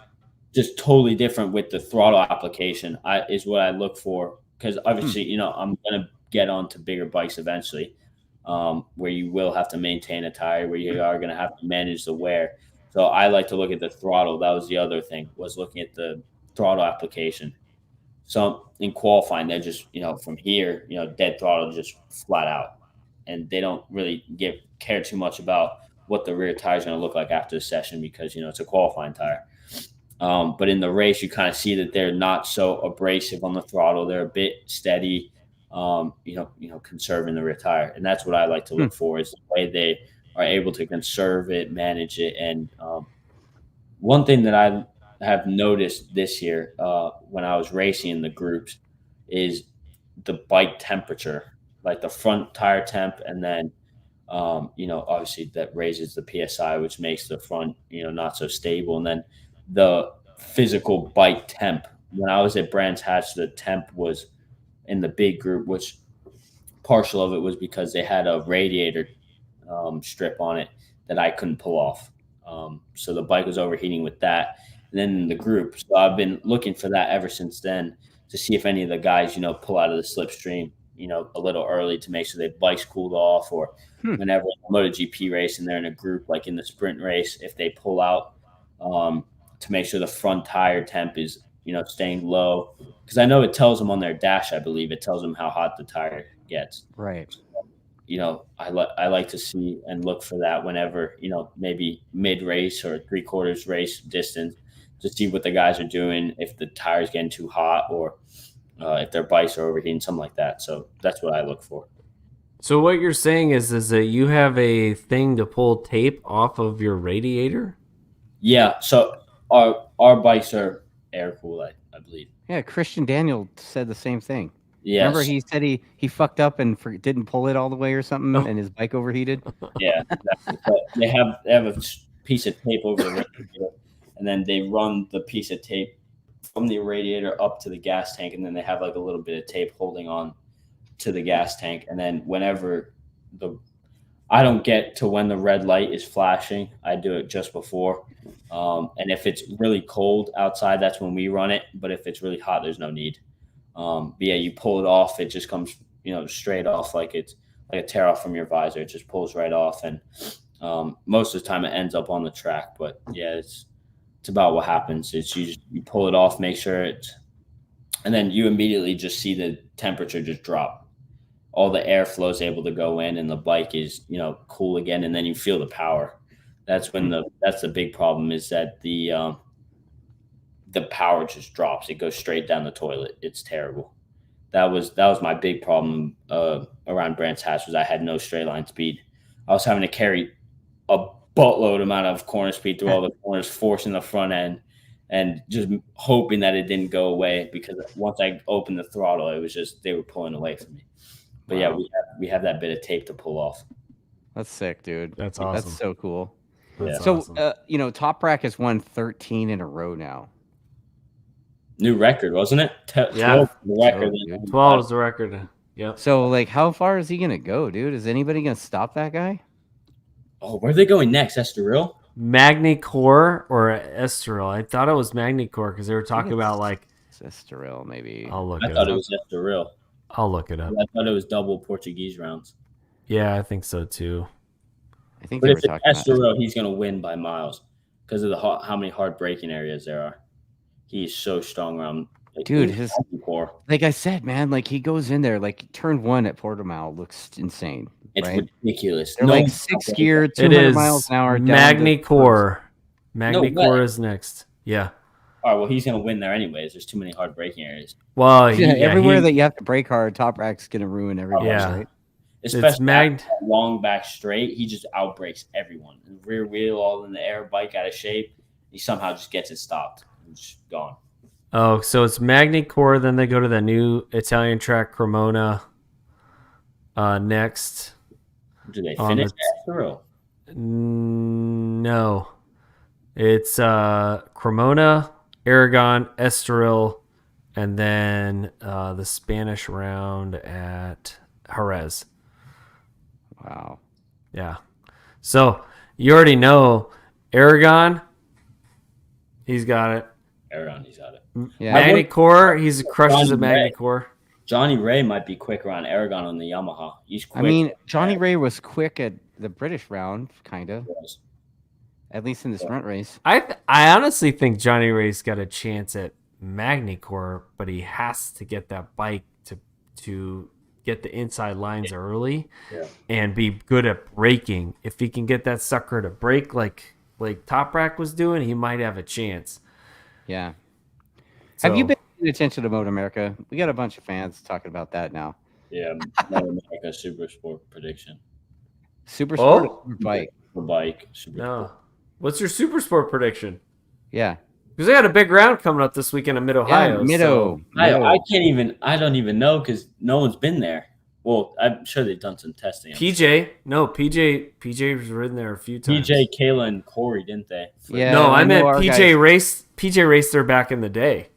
just totally different with the throttle application is what I look for. Because obviously, I'm going to get onto bigger bikes eventually, where you will have to maintain a tire, where you are going to have to manage the wear. So I like to look at the throttle. That was the other thing, was looking at the throttle application. So in qualifying, they're just, from here, dead throttle just flat out. And they don't really care too much about what the rear tire is going to look like after the session because, it's a qualifying tire. But in the race, you kind of see that they're not so abrasive on the throttle. They're a bit steady, conserving the rear tire. And that's what I like to look for, is the way they are able to conserve it, manage it. And one thing that I have noticed this year when I was racing in the groups is the bike temperature, like the front tire temp, and then obviously that raises the PSI, which makes the front not so stable, and then the physical bike temp. When I was at Brands Hatch, the temp was in the big group, which partial of it was because they had a radiator strip on it that I couldn't pull off, so the bike was overheating with that. And then in the group. So I've been looking for that ever since then to see if any of the guys, pull out of the slipstream, a little early to make sure their bikes cooled off, or whenever in a MotoGP race and they're in a group, like in the sprint race, if they pull out to make sure the front tire temp is, staying low. Because I know it tells them on their dash, I believe, it tells them how hot the tire gets. Right. I like to see and look for that whenever, maybe mid-race or three-quarters race distance, to see what the guys are doing, if the tire's getting too hot, or if their bikes are overheating, something like that. So that's what I look for. So what you're saying is that you have a thing to pull tape off of your radiator? Yeah. So our bikes are air-cooled, I believe. Yeah, Christian Daniel said the same thing. Yes. Remember he said he fucked up and didn't pull it all the way or something, and his bike overheated? Yeah. Exactly. They have a piece of tape over the radiator, and then they run the piece of tape from the radiator up to the gas tank, and then they have like a little bit of tape holding on to the gas tank, and then whenever I don't get to when the red light is flashing, I do it just before. And if it's really cold outside, that's when we run it. But if it's really hot, there's no need. But yeah, you pull it off. It just comes, straight off like it's like a tear off from your visor. It just pulls right off. And most of the time it ends up on the track. But yeah, it's about what happens. It's you pull it off, make sure and then you immediately just see the temperature just drop. All the airflow is able to go in and the bike is, cool again. And then you feel the power. That's when that's the big problem, is that the power just drops. It goes straight down the toilet. It's terrible. That was my big problem around Brands Hatch, was I had no straight line speed. I was having to carry a buttload amount of corner speed through all the corners, forcing the front end and just hoping that it didn't go away, because once I opened the throttle, it was just, they were pulling away from me. But yeah, we have that bit of tape to pull off. That's sick, dude. That's awesome. That's so cool. That's so, awesome. TopRak has won 13 in a row now. New record, wasn't it? 12 Yeah. the record. 12 is the record. Yep. So, like, how far is he gonna go, dude? Is anybody gonna stop that guy? Oh, where are they going next? Estoril? Magny-Cours or Estoril? I thought it was Magny-Cours because they were talking about like Estoril, maybe. I'll look I it thought up. it was Estoril. I'll look it up. I thought it was double Portuguese rounds. Yeah, I think so too. I think But they if were it's talking about Estoril, he's going to win by miles because of how many hard braking areas there are. He's so strong around. Dude, like I said, man, like he goes in there, like turn 1 at Portimao looks insane. It's right? ridiculous. They're like 6 gear, It 200 is miles an hour. Magny-Cours. No Magny-Cours way. is next. Yeah. All right, well, he's going to win there anyways. There's too many hard braking areas. Well, everywhere that you have to brake hard, TopRak's gonna ruin everybody. Yeah. Right? Especially that long back straight, he just outbrakes everyone. Rear wheel all in the air, bike out of shape. He somehow just gets it stopped. It's gone. Oh, so it's Magny-Cours, then they go to the new Italian track Cremona next. Do they finish Estoril? No. It's Cremona, Aragon, Estoril, and then the Spanish round at Jerez. Wow. Yeah. So you already know Aragon, he's got it. Aragon, he's got it. Yeah. Magny-Cours, he's crushes at Magny-Cours. Johnny Ray might be quicker on Aragon on the Yamaha. He's quick. I mean, Johnny Ray was quick at the British round, kind of. At least in the sprint race. I honestly think Johnny Ray's got a chance at Magny-Cours, but he has to get that bike to get the inside lines early and be good at braking. If he can get that sucker to brake like TopRak was doing, he might have a chance. Yeah. So, have you been paying attention to MotoAmerica? We got a bunch of fans talking about that now. Yeah, MotoAmerica Super Sport prediction. Super Sport or bike? For bike. Super no. What's your Super Sport prediction? Yeah. Because they got a big round coming up this weekend in Mid-Ohio. Yeah, I don't even know because no one's been there. Well, I'm sure they've done some testing. PJ was ridden there a few times. PJ, Kayla, and Corey, didn't they? Yeah. No, I meant PJ raced. PJ raced there back in the day.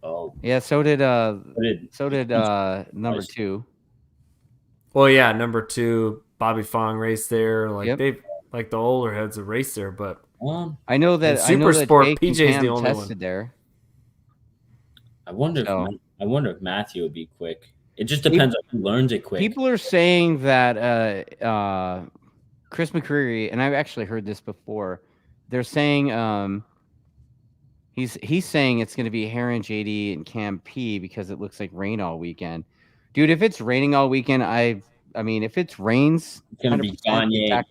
Oh. Yeah, so did number 2. Well, yeah, number 2, Bobby Fong raced there. Like the older heads have raced there, but I know that Super Sport, PJ's the only tested one there. I wonder if Matthew would be quick. It just depends on who learns it quick. People are saying that Chris McCreary, and I've actually heard this before. They're saying he's saying it's going to be Heron, JD, and Cam P because it looks like rain all weekend. Dude, if it's raining all weekend, I mean, if it rains, it's going to be Gagne,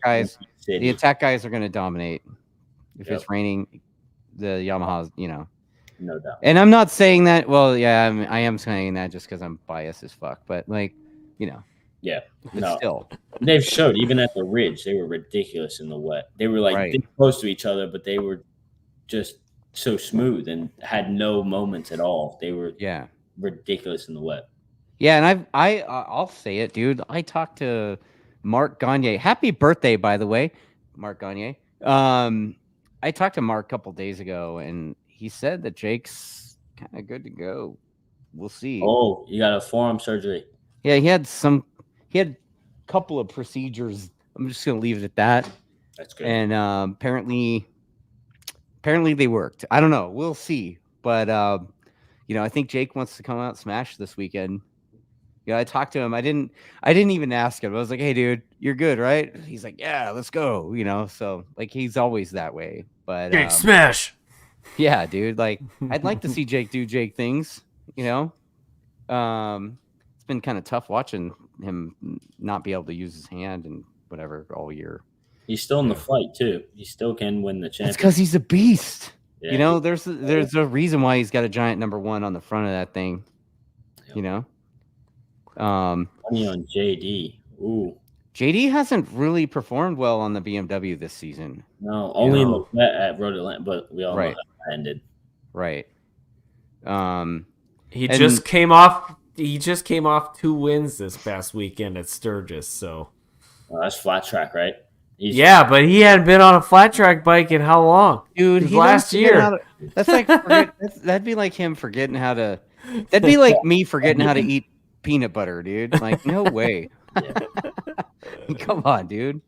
the attack guys are going to dominate. If it's raining, the Yamahas, No doubt. And I'm not saying that. Well, yeah, I am saying that just because I'm biased as fuck. But Yeah. Still, they've showed even at the ridge they were ridiculous in the wet. They were like this close to each other, but they were just so smooth and had no moments at all. They were ridiculous in the wet. Yeah, and I'll say it, dude. I talked to Mark Gagne. Happy birthday, by the way, Mark Gagne. I talked to Mark a couple days ago, and he said that Jake's kind of good to go. We'll see. Oh, you got a forearm surgery. Yeah, he had a couple of procedures. I'm just gonna leave it at that. That's good. And apparently they worked. I don't know. We'll see. But I think Jake wants to come out and smash this weekend. Yeah, I talked to him. I didn't even ask him. I was like, "Hey, dude, you're good, right?" He's like, "Yeah, let's go." So like he's always that way. But Jake smash. yeah, dude. Like I'd like to see Jake do Jake things. It's been kind of tough watching him not be able to use his hand and whatever all year. He's still in the fight too. He still can win the championship. It's because he's a beast. Yeah. There's a reason why he's got a giant number 1 on the front of that thing. Money on JD. Ooh. JD hasn't really performed well on the BMW this season. No, only in the at Road Atlanta, but we all know how that ended. Right. He just came off 2 wins this past weekend at Sturgis, so that's flat track, right? But he hadn't been on a flat track bike in how long? Dude, last year. That's like that'd be like him forgetting how to. That'd be like me forgetting how to eat peanut butter, dude. Like, no way. Come on, dude.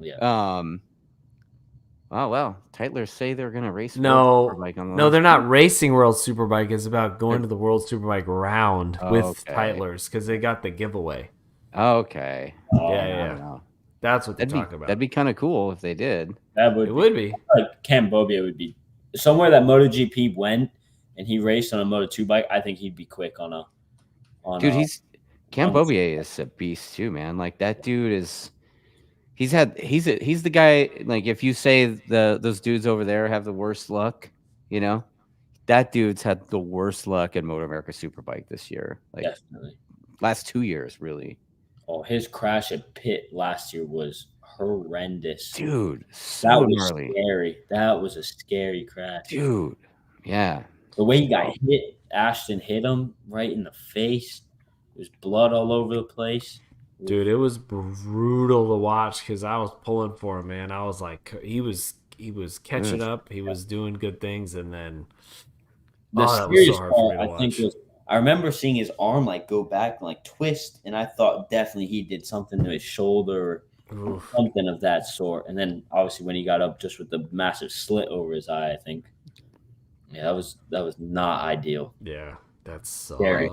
Yeah. Oh well, Tytlers say they're gonna race. No, Superbike on the no, they're not racing World Superbike. It's about going to the World Superbike round with Tytlers because they got the giveaway. Okay. Yeah. That's what they're talking about. That'd be kind of cool if they did. It would be. Like Cambodia would be somewhere that MotoGP went and he raced on a Moto2 bike. I think he'd be quick on a. Cambodia is a beast too, man. Like that dude is. He's the guy. Like if you say those dudes over there have the worst luck, that dude's had the worst luck in MotoAmerica Superbike this year. Like definitely. Last 2 years, really. Oh, his crash at Pitt last year was horrendous. Dude, that was scary. That was a scary crash. Dude, yeah. The way he got hit, Ashton hit him right in the face. There's blood all over the place. Dude, it was brutal to watch because I was pulling for him, man. I was like, he was catching up. He was doing good things, and then the scariest part, I think, was I remember seeing his arm like go back and like twist, and I thought definitely he did something to his shoulder or something of that sort. And then obviously when he got up just with the massive slit over his eye, I think, that was not ideal. Yeah, that's scary.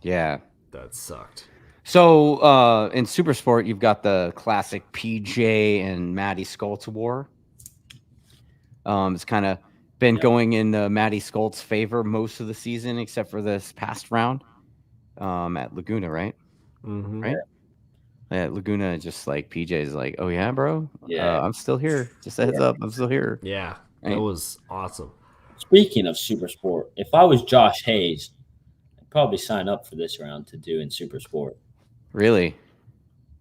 Yeah, that sucked. So in Supersport, you've got the classic PJ and Matty Skoltz war. It's kind of been going in Matty Skoltz's favor most of the season, except for this past round at Laguna, right? Mm-hmm. Right? At Laguna, just like PJ's like, "Oh yeah, bro, I'm still here. Just a heads up, I'm still here." Yeah, right? It was awesome. Speaking of Supersport, if I was Josh Hayes, I'd probably sign up for this round to do in Supersport. Really?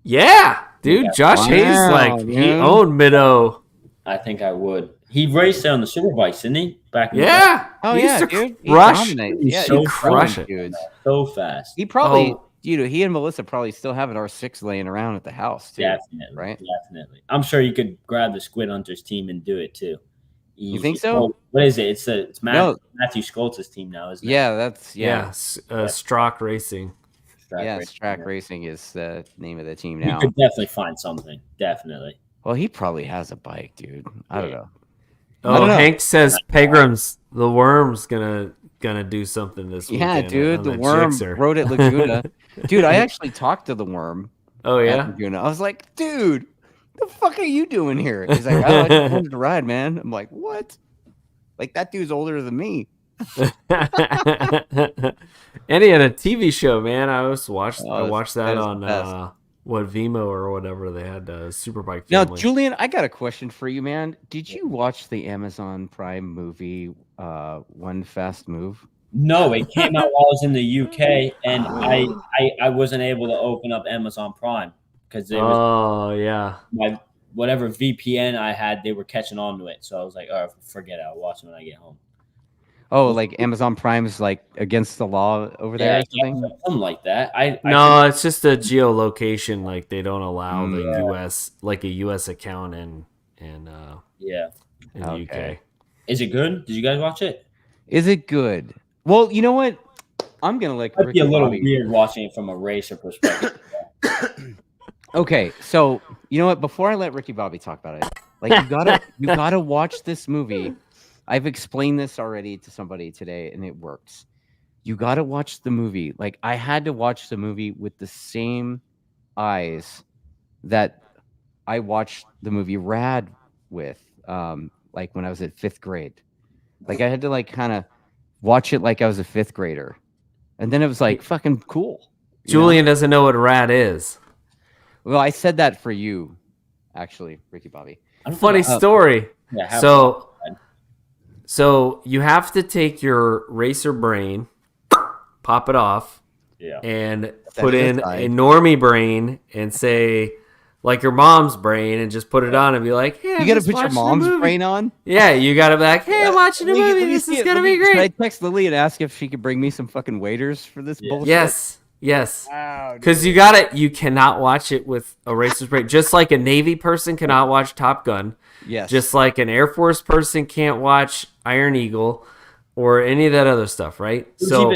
Yeah, dude. Josh Hayes, he owned Mithos. I think I would. He raced there on the Superbikes, didn't he? Back in the dude. He crush it. Dude. So fast. He probably, he and Melissa probably still have an R6 laying around at the house, too. Definitely. Right? Definitely. I'm sure you could grab the Squid Hunters team and do it, too. You think so? What is it? It's Matthew Skoltz's team now, isn't it? Yeah, Strock Racing. Track Racing is the name of the team now. You could definitely find something. Definitely. Well, he probably has a bike, dude. I don't know. Hank says Pegram's the Worm's gonna do something this weekend. Yeah, dude, the Worm rode at Laguna. Dude, I actually talked to the Worm. Oh yeah, at Laguna. I was like, dude, the fuck are you doing here? He's like, I just wanted to ride, man. I'm like, what? Like that dude's older than me. And he had a TV show, man. I watched that on Vimeo or whatever they had. Superbike family. Now, Julian, I got a question for you, man. Did you watch the Amazon Prime movie One Fast Move? No, it came out while I was in the UK, and I wasn't able to open up Amazon Prime because it was my whatever VPN I had, they were catching on to it. So I was like, oh, forget it. I'll watch it when I get home. Oh, like Amazon Prime is like against the law over there? Something like that. It's just a geolocation. Like they don't allow the US, like a US account in the UK. Is it good? Did you guys watch it? Is it good? Well, you know what? I'm gonna like Might be a little Ricky-Bobby. weird watching it from a racer perspective. Okay, so you know what? Before I let Ricky-Bobby talk about it, like you gotta watch this movie. I've explained this already to somebody today, and it works. You gotta watch the movie. Like I had to watch the movie with the same eyes that I watched the movie Rad with, like when I was at 5th grade. Like I had to like kind of watch it like I was a 5th grader, and then it was like fucking cool. Julian doesn't know what rad is. Well, I said that for you, actually, Ricky-Bobby. Funny story. Yeah, So you have to take your racer brain, pop it off, and put in a normie brain and say, like your mom's brain, and just put it on and be like, hey, you got to put your mom's brain on? Yeah, you got to be like, hey, I'm watching a movie. This is going to be great. Should I text Lily and ask if she could bring me some fucking waiters for this bullshit? Yes. Wow, because you cannot watch it with a racer's brain. Just like a Navy person cannot watch Top Gun. Yes. Just like an Air Force person can't watch Iron Eagle or any of that other stuff, right? So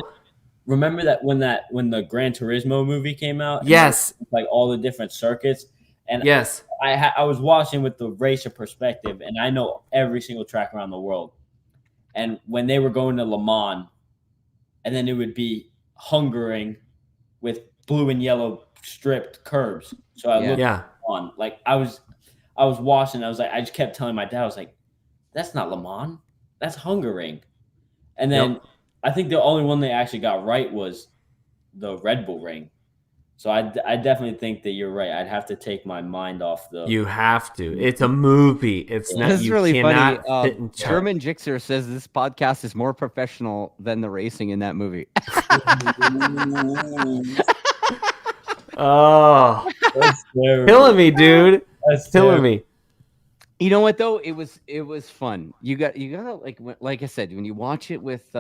remember that when the Gran Turismo movie came out? Yes. Like all the different circuits. And yes. I was watching with the racer perspective, and I know every single track around the world. And when they were going to Le Mans, and then it would be Hungaroring with blue and yellow stripped curbs. So I looked on, like I was watching. I was like, I just kept telling my dad, I was like, that's not Le Mans, that's Hungaroring. And then I think the only one they actually got right was the Red Bull Ring. So I definitely think that you're right. I'd have to take my mind off the. You have to. It's a movie. It's not. This is really funny. German Jixer says this podcast is more professional than the racing in that movie. Oh, killing me, dude. That's killing me. You know what though? It was fun. You gotta like I said, when you watch it with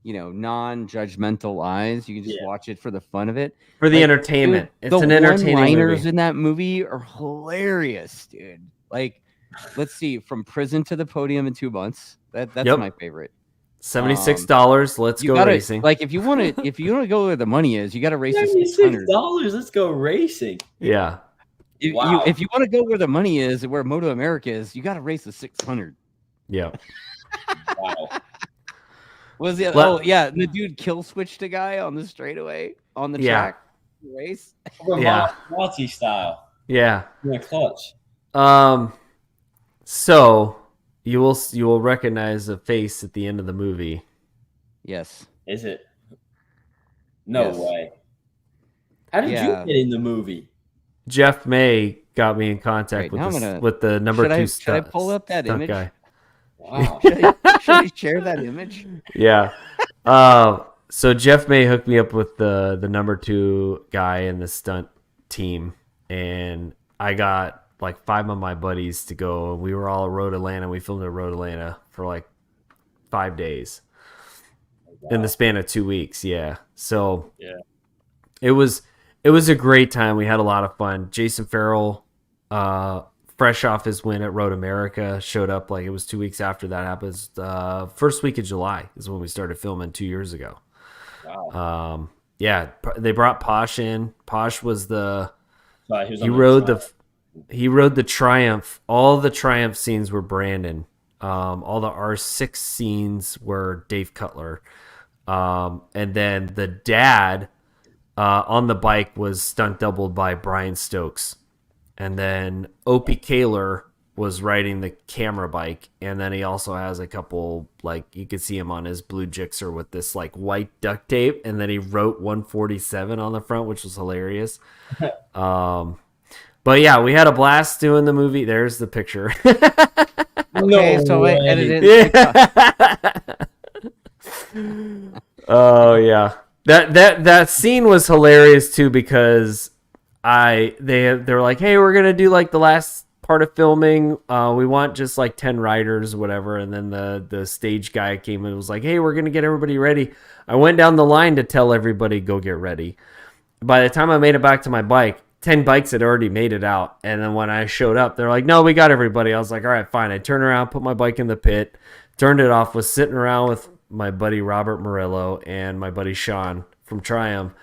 non-judgmental eyes, you can just watch it for the fun of it, for the entertainment. It's an entertaining movie. The one-liners in that movie are hilarious, dude. Like, let's see, from prison to the podium in 2 months. That's my favorite. $76. Let's go racing. Like, if you want to go where the money is, you got to race $76. Let's go racing. Yeah. If you want to go where the money is, where MotoAmerica is, you got to race the 600. Yeah. Wow. Was it? Oh yeah, the dude kill switched a guy on the straightaway on the track race. Nazi style. Yeah. In a clutch. So you will recognize a face at the end of the movie. Yes. Is it? No way. How did you get in the movie? Jeff May got me in contact with the number 2 Should I pull up that image? Guy. Wow. Should I share that image? Yeah. So Jeff May hooked me up with the number 2 guy in the stunt team, and I got like 5 of my buddies to go. We were all at Road Atlanta. We filmed at Road Atlanta for like 5 days in the span of 2 weeks. Yeah. So it was a great time. We had a lot of fun. Jason Farrell, fresh off his win at Road America, showed up like it was 2 weeks after that happens. First week of July is when we started filming 2 years ago. Wow. They brought Posh in. Posh was he rode the Triumph. All the Triumph scenes were Brandon. All the R6 scenes were Dave Cutler. And then the dad on the bike was stunt doubled by Brian Stokes. And then Opie Kaler was riding the camera bike. And then he also has a couple, like, you could see him on his blue Gixxer with this, like, white duct tape. And then he wrote 147 on the front, which was hilarious. But, yeah, we had a blast doing the movie. There's the picture. Okay, so I edited it. Oh, yeah. That scene was hilarious, too, because they were like, hey, we're gonna do like the last part of filming. We want just like 10 riders or whatever. And then the stage guy came and was like, hey, we're gonna get everybody ready. I went down the line to tell everybody go get ready. By the time I made it back to my bike, 10 bikes had already made it out. And then when I showed up, they're like, no, we got everybody. I was like, all right, fine. I turned around, put my bike in the pit, turned it off, was sitting around with my buddy Robert Murillo and my buddy Sean from Triumph.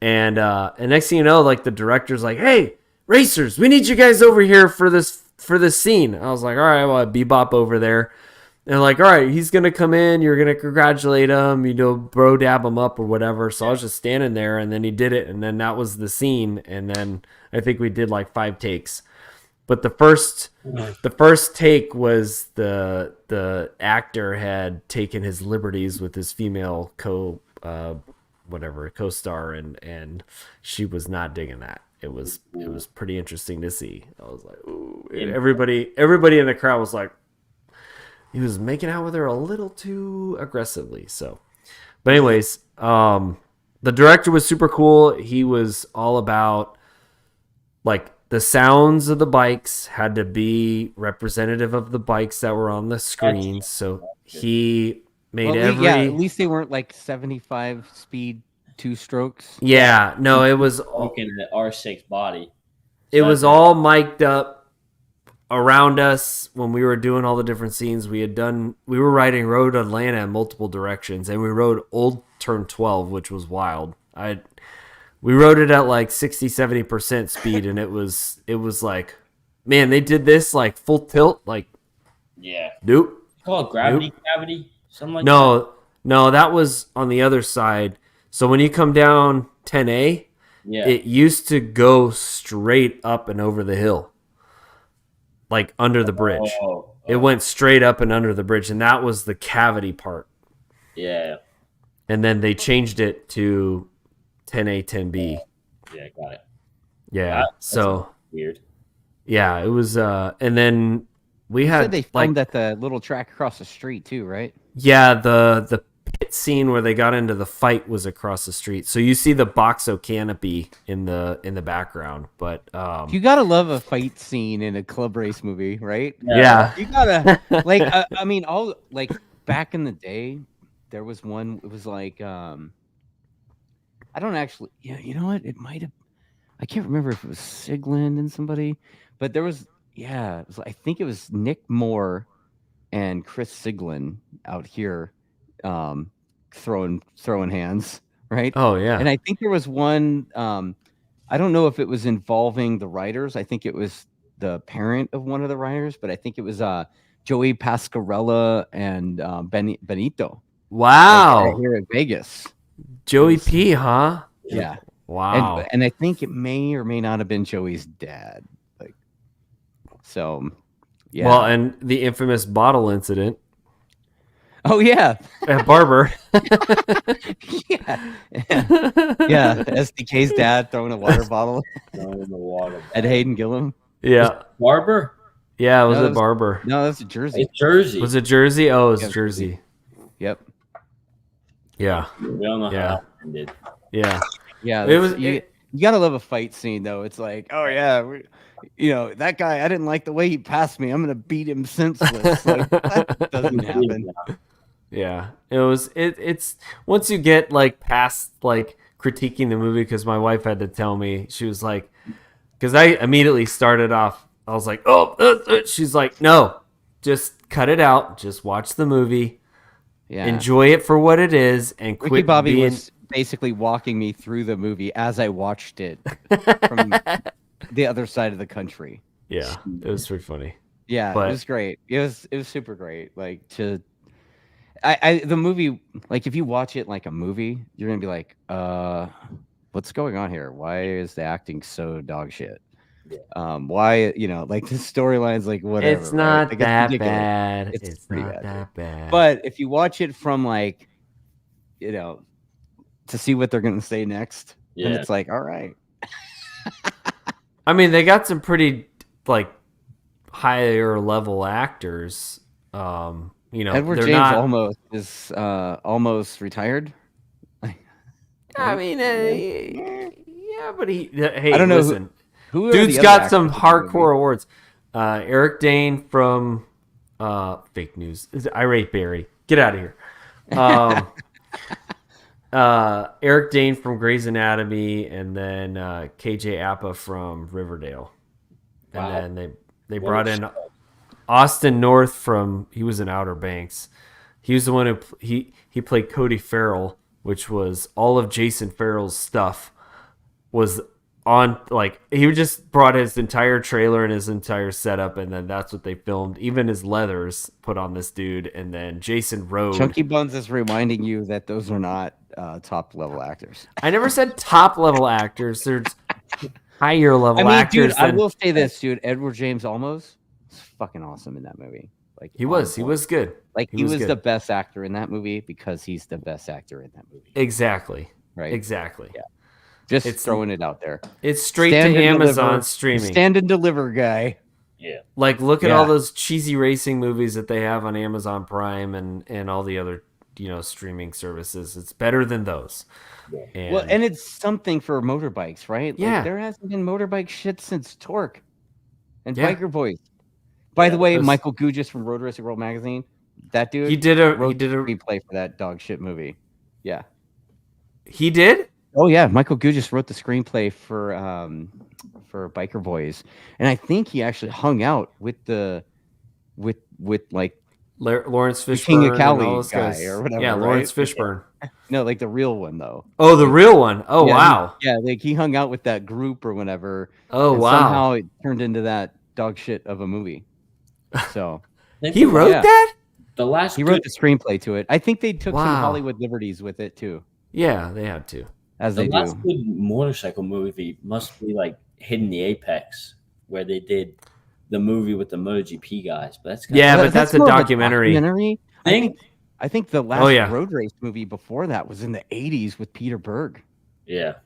And next thing you know, like the director's like, "Hey, racers, we need you guys over here for this scene." I was like, "All right, well, I bebop over there." And like, "All right, he's gonna come in. You're gonna congratulate him, bro dab him up or whatever." So I was just standing there, and then he did it, and then that was the scene. And then I think we did like 5 takes. But the first take was the actor had taken his liberties with his female co-star, and she was not digging that. It was pretty interesting to see. I was like, ooh. Everybody in the crowd was like, he was making out with her a little too aggressively. So, but anyways, the director was super cool. He was all about like the sounds of the bikes had to be representative of the bikes that were on the screen. So he made at least they weren't like 75 speed 2 strokes. Yeah, no, it was in the R6 body. It was all mic'd up around us when we were doing all the different scenes. We were riding Road Atlanta in multiple directions, and we rode Old Turn 12, which was wild. We rode it at like 60-70% speed, and it was like, man, they did this like full tilt, like, nope. It's called gravity cavity, something like that. No, that was on the other side. So when you come down 10A, it used to go straight up and over the hill, like under the bridge. It went straight up and under the bridge, and that was the cavity part. Yeah. And then they changed it to 10A, 10B. Yeah, got it. Yeah, so weird. Yeah, it was. And then we had they filmed at the little track across the street too, right? Yeah, the pit scene where they got into the fight was across the street. So you see the Boxo canopy in the background, but you gotta love a fight scene in a club race movie, right? Yeah. You gotta like. I mean, all like back in the day, there was one. It was like I don't actually. Yeah, you know what? It might have. I can't remember if it was Sigland and somebody, but there was. Yeah, it was, I think it was Nick Moore and Chris Sigland out here, throwing hands, right? Oh yeah. And I think there was one. I don't know if it was involving the riders. I think it was the parent of one of the riders, but I think it was Joey Pascarella and Benito. Wow. Here at Vegas. Joey P, huh? Yeah. Wow. And I think it may or may not have been Joey's dad. Like, so, yeah. Well, and the infamous bottle incident. Oh yeah, At Barber. yeah. SDK's dad throwing a water bottle in the water. at Hayden Gillum. Yeah. Barber? Yeah, it was at Barber. No, that's a Jersey. It's Jersey. Was it Jersey? Oh, it was Jersey. Yep. Yeah. We don't know how that ended. Yeah. Yeah. It was. You gotta love a fight scene though. It's like, oh yeah, that guy. I didn't like the way he passed me. I'm gonna beat him senseless. Like, that doesn't happen. Yeah, it was. It's once you get like past like critiquing the movie, because my wife had to tell me. She was like, because I immediately started off. I was like, oh, she's like, no, just cut it out. Just watch the movie. Yeah. Enjoy it for what it is, and quit Ricky-Bobby being... was basically walking me through the movie as I watched it from the other side of the country. Yeah, it was pretty funny. Yeah, but... it was great. It was super great. Like the movie, like if you watch it like a movie, you're gonna be like, what's going on here? Why is the acting so dog shit? Why, like the storyline's like whatever. It's not right? that bad. It's pretty not that bad. But if you watch it from like, to see what they're gonna say next, then it's like, all right. I mean, they got some pretty like higher level actors. Edward they're James not... is almost retired. I mean, yeah, but hey, I don't know. Listen, Who dude's got some hardcore awards. Eric Dane from Fake News. Irate Barry. Get out of here. Eric Dane from Grey's Anatomy, and then KJ Appa from Riverdale. Wow. And then they brought in Austin North he was in Outer Banks. He was the one who he played Cody Farrell, which was all of Jason Farrell's stuff was on, like, he just brought his entire trailer and his entire setup, and then that's what they filmed. Even his leathers put on this dude, and then Jason rode. Chunky Buns is reminding you that those are not top level actors. I never said top level actors. There's higher level actors. Dude, I will say this, dude. Edward James Olmos is fucking awesome in that movie. Like he was good. Like he was the best actor in that movie because he's the best actor in that movie. Exactly. Right. Exactly. Yeah. Just throwing it out there. It's straight to Amazon streaming. Stand and deliver guy. Yeah. Like, look at all those cheesy racing movies that they have on Amazon Prime and all the other, streaming services. It's better than those. Yeah. And it's something for motorbikes, right? Yeah. Like, there hasn't been motorbike shit since Torque and Biker Boys. By the way, Michael Gugis from Road Racing World Magazine, that dude, he did a replay for that dog shit movie. Yeah. He did? Oh yeah, Michael Gugis wrote the screenplay for Biker Boys, and I think he actually hung out with like Lawrence Fishburne, King of Cali and all those guy guys. or whatever. Yeah, Lawrence right? Fishburne. No, like the real one though. Oh, the real one. Oh wow. Like he hung out with that group or whatever. Oh wow. Somehow it turned into that dog shit of a movie. So he wrote that? He wrote the screenplay to it. I think they took some Hollywood liberties with it too. Yeah, they had to. As the they last do. good motorcycle movie must be like Hidden the Apex, where they did the movie with the MotoGP guys. But that's a documentary. I think the last road race movie before that was in the 80s with Peter Berg. Yeah.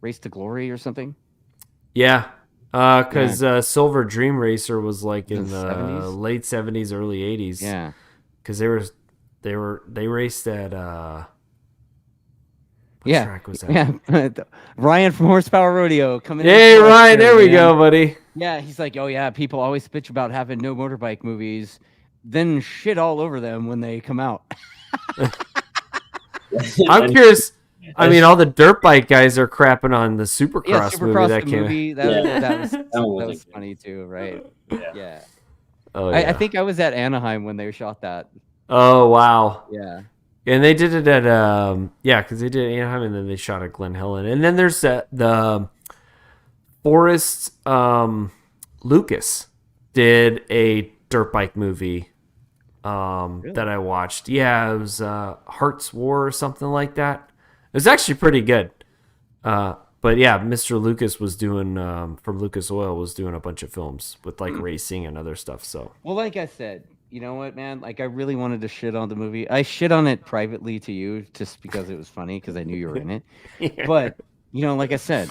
Race to Glory or something. Yeah. Because Silver Dream Racer was like in the 70s? late 70s, early 80s. Yeah. Because they raced at track was that? Yeah. Ryan from Horsepower Rodeo coming in. Hey Ryan, there we go, buddy. Yeah, he's like, oh yeah, people always bitch about having no motorbike movies, then shit all over them when they come out. I'm curious. I mean, all the dirt bike guys are crapping on the Supercross movie that came out. That was funny too, right? Yeah. Oh, yeah. I think I was at Anaheim when they shot that. Oh wow. Yeah. And they did it at because they did Anaheim and then they shot at Glen Helen. And then there's the Forrest Lucas did a dirt bike movie that I watched. Yeah, it was Heart's War or something like that. It was actually pretty good. But yeah, Mr. Lucas was doing from Lucas Oil was doing a bunch of films with like racing and other stuff. So well, like I said, you know what, man? Like I really wanted to shit on the movie. I shit on it privately to you just because it was funny because I knew you were in it. Yeah. But like I said,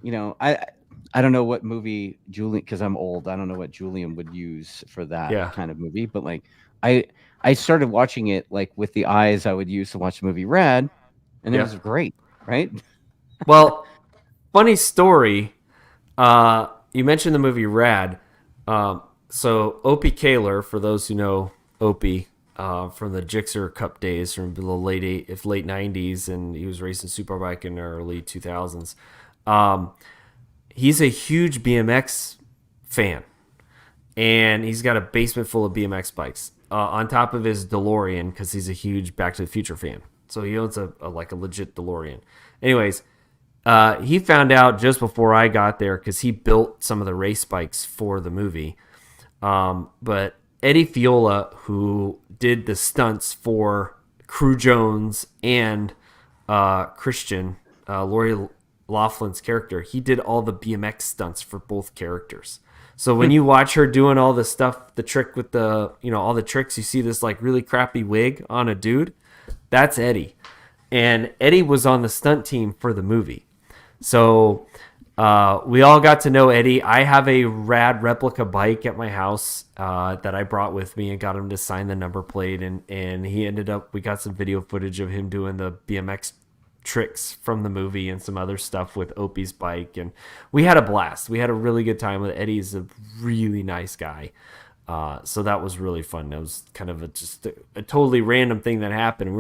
I don't know what movie Julian, because I'm old. I don't know what Julian would use for that kind of movie. But like I started watching it like with the eyes I would use to watch the movie Rad, and it was great, right? Well, funny story. You mentioned the movie Rad. So Opie Kaler, for those who know Opie from the Gixxer Cup days from the late 90s, and he was racing Superbike in the early 2000s. He's a huge BMX fan, and he's got a basement full of BMX bikes on top of his DeLorean because he's a huge Back to the Future fan. So he owns a legit DeLorean. Anyways, he found out just before I got there because he built some of the race bikes for the movie. But Eddie Fiola, who did the stunts for Crew Jones and Christian, Lori Laughlin's character, he did all the BMX stunts for both characters. So when you watch her doing all the stuff, the trick with the, all the tricks, you see this like really crappy wig on a dude. That's Eddie. And Eddie was on the stunt team for the movie. So we all got to know Eddie. I have a rad replica bike at my house that I brought with me and got him to sign the number plate. And he ended up, we got some video footage of him doing the BMX tricks from the movie and some other stuff with Opie's bike. And we had a blast. We had a really good time with Eddie. He's a really nice guy. So that was really fun. That was kind of just a totally random thing that happened.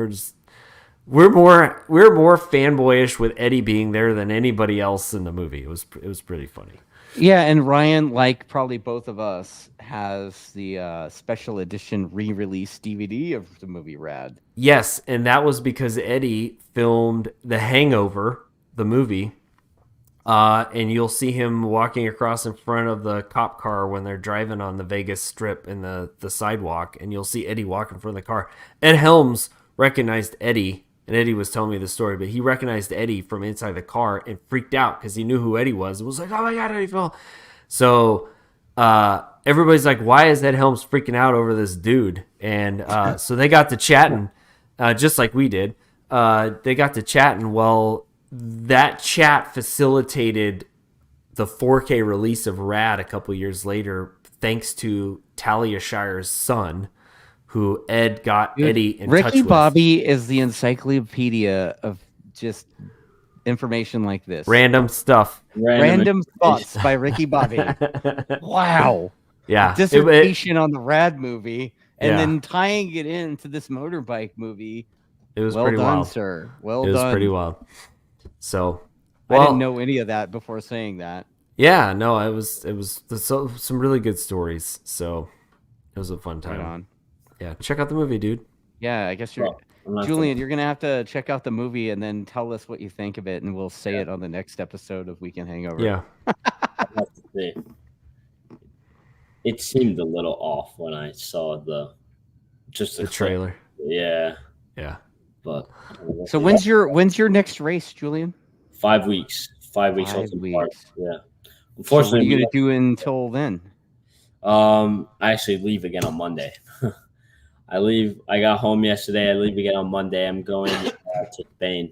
We're more fanboyish with Eddie being there than anybody else in the movie. It was pretty funny. Yeah, and Ryan, like probably both of us, has the special edition re-release DVD of the movie Rad. Yes, and that was because Eddie filmed The Hangover, the movie. And you'll see him walking across in front of the cop car when they're driving on the Vegas Strip in the sidewalk, and you'll see Eddie walk in front of the car. Ed Helms recognized Eddie, and Eddie was telling me the story, but he recognized Eddie from inside the car and freaked out because he knew who Eddie was. It was like, oh my God, Eddie Phil. So everybody's like, why is Ed Helms freaking out over this dude? And so they got to chatting, just like we did. They got to chatting. Well, that chat facilitated the 4K release of Rad a couple years later, thanks to Talia Shire's son, who Ed got Eddie in touch with. Ricky-Bobby is the encyclopedia of just information like this. Random stuff. Random thoughts by Ricky-Bobby. Wow. Yeah. Dissertation on the Rad movie, and then tying it into this motorbike movie. It was well pretty done, wild, sir. Well done. It was done. pretty wild. So, I didn't know any of that before saying that. Yeah, no, it was some really good stories. So it was a fun time. Right on. Yeah, check out the movie, dude. Yeah, I guess Julian, you're gonna have to check out the movie and then tell us what you think of it, and we'll say it on the next episode of Weekend Hangover. Yeah. It seemed a little off when I saw the trailer. Yeah. Yeah. But so when's your next race, Julian? 5 weeks. 5 weeks. 5 weeks. Yeah. Unfortunately, so what are you gonna do until then? I actually leave again on Monday. I got home yesterday. I leave again on Monday. I'm going to Spain.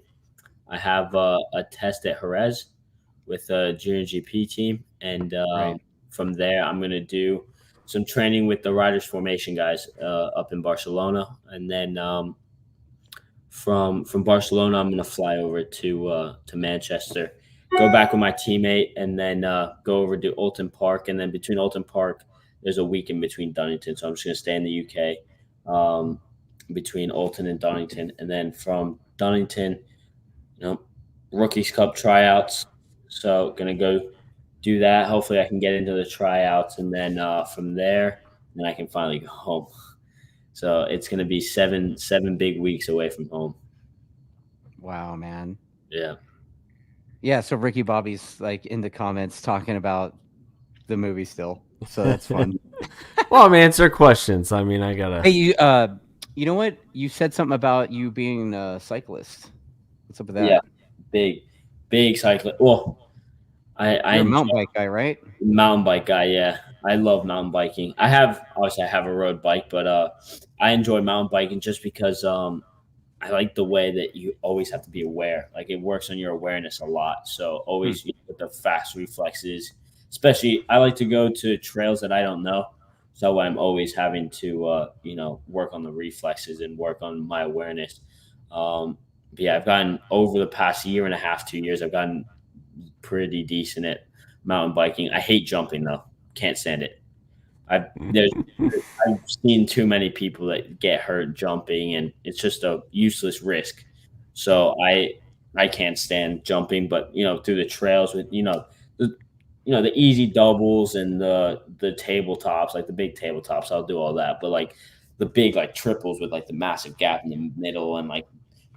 I have a test at Jerez with a junior GP team, and from there I'm going to do some training with the Riders Formation guys up in Barcelona, and then from Barcelona I'm going to fly over to Manchester, go back with my teammate, and then go over to Alton Park, and then between Alton Park there's a week in between Donington, so I'm just going to stay in the UK between Alton and Donington, and then from Donington, Rookies Cup tryouts. So going to go do that. Hopefully I can get into the tryouts, and then from there, then I can finally go home. So it's going to be seven big weeks away from home. Wow, man. Yeah. Yeah. So Ricky-Bobby's like in the comments talking about the movie still. So that's fun. Well, I'm answer questions. I mean, I gotta. Hey, you know what? You said something about you being a cyclist. What's up with that? Yeah, big cyclist. Well, I'm a mountain bike guy, right? Mountain bike guy, yeah. I love mountain biking. I have a road bike, but I enjoy mountain biking just because I like the way that you always have to be aware. Like it works on your awareness a lot. So always with the fast reflexes. Especially, I like to go to trails that I don't know, so I'm always having to, work on the reflexes and work on my awareness. But yeah, I've gotten over the past year and a half, 2 years, I've gotten pretty decent at mountain biking. I hate jumping though; can't stand it. I've seen too many people that get hurt jumping, and it's just a useless risk. So I can't stand jumping, but through the trails with the easy doubles and the tabletops, like the big tabletops, I'll do all that. But like the big like triples with like the massive gap in the middle and like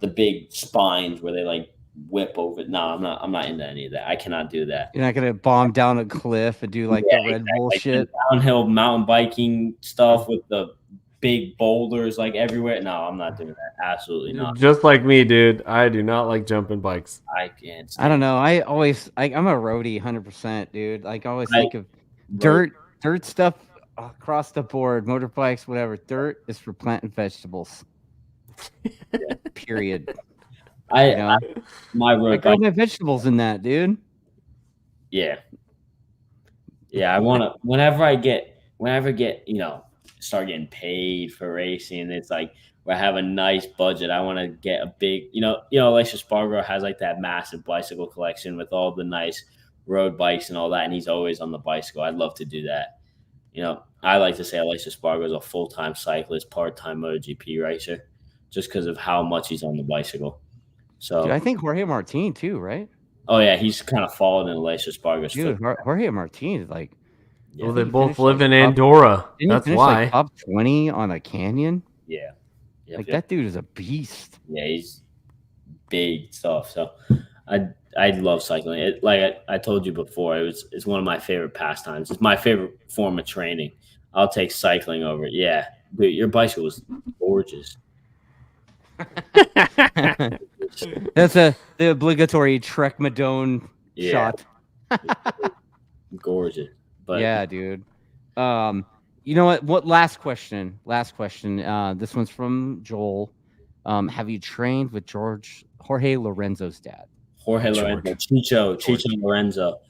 the big spines where they like whip over. No, I'm not into any of that. I cannot do that. You're not gonna bomb down a cliff and do like the Red Bull shit. Downhill mountain biking stuff with the big boulders like everywhere. No, I'm not doing that. Absolutely not. Just like me, dude. I do not like jumping bikes. I can't. I don't know. I'm a roadie, 100%, dude. Like I always think of dirt stuff across the board, motorbikes, whatever. Dirt is for planting vegetables. Period. My road bike. I grow my vegetables in that, dude. Yeah. I want to. Whenever I get, start getting paid for racing, it's like where I have a nice budget. I want to get a big, Alicia Spargo has like that massive bicycle collection with all the nice road bikes and all that, and he's always on the bicycle. I'd love to do that. I like to say Alicia Spargo is a full-time cyclist, part-time MotoGP racer, just because of how much he's on the bicycle. So dude, I think Jorge Martin too, right? Oh yeah, he's kind of followed in Alessio Spargo's Dude, footsteps. Jorge Martinez, like, Yeah. Well, they he both finished, live like, in top- Andorra. didn't he That's finish why. like top 20 on a canyon? Yeah. Yep, Like, yep. that dude is a beast. Yeah, he's big stuff. So I love cycling. I told you before, it's one of my favorite pastimes. It's my favorite form of training. I'll take cycling over it. Yeah, dude, your bicycle was gorgeous. That's the obligatory Trek Madone Yeah. shot. Gorgeous. But Yeah, dude. You know what? Last question. This one's from Joel. Have you trained with Jorge Lorenzo's dad? Jorge George. Lorenzo, Chicho Lorenzo.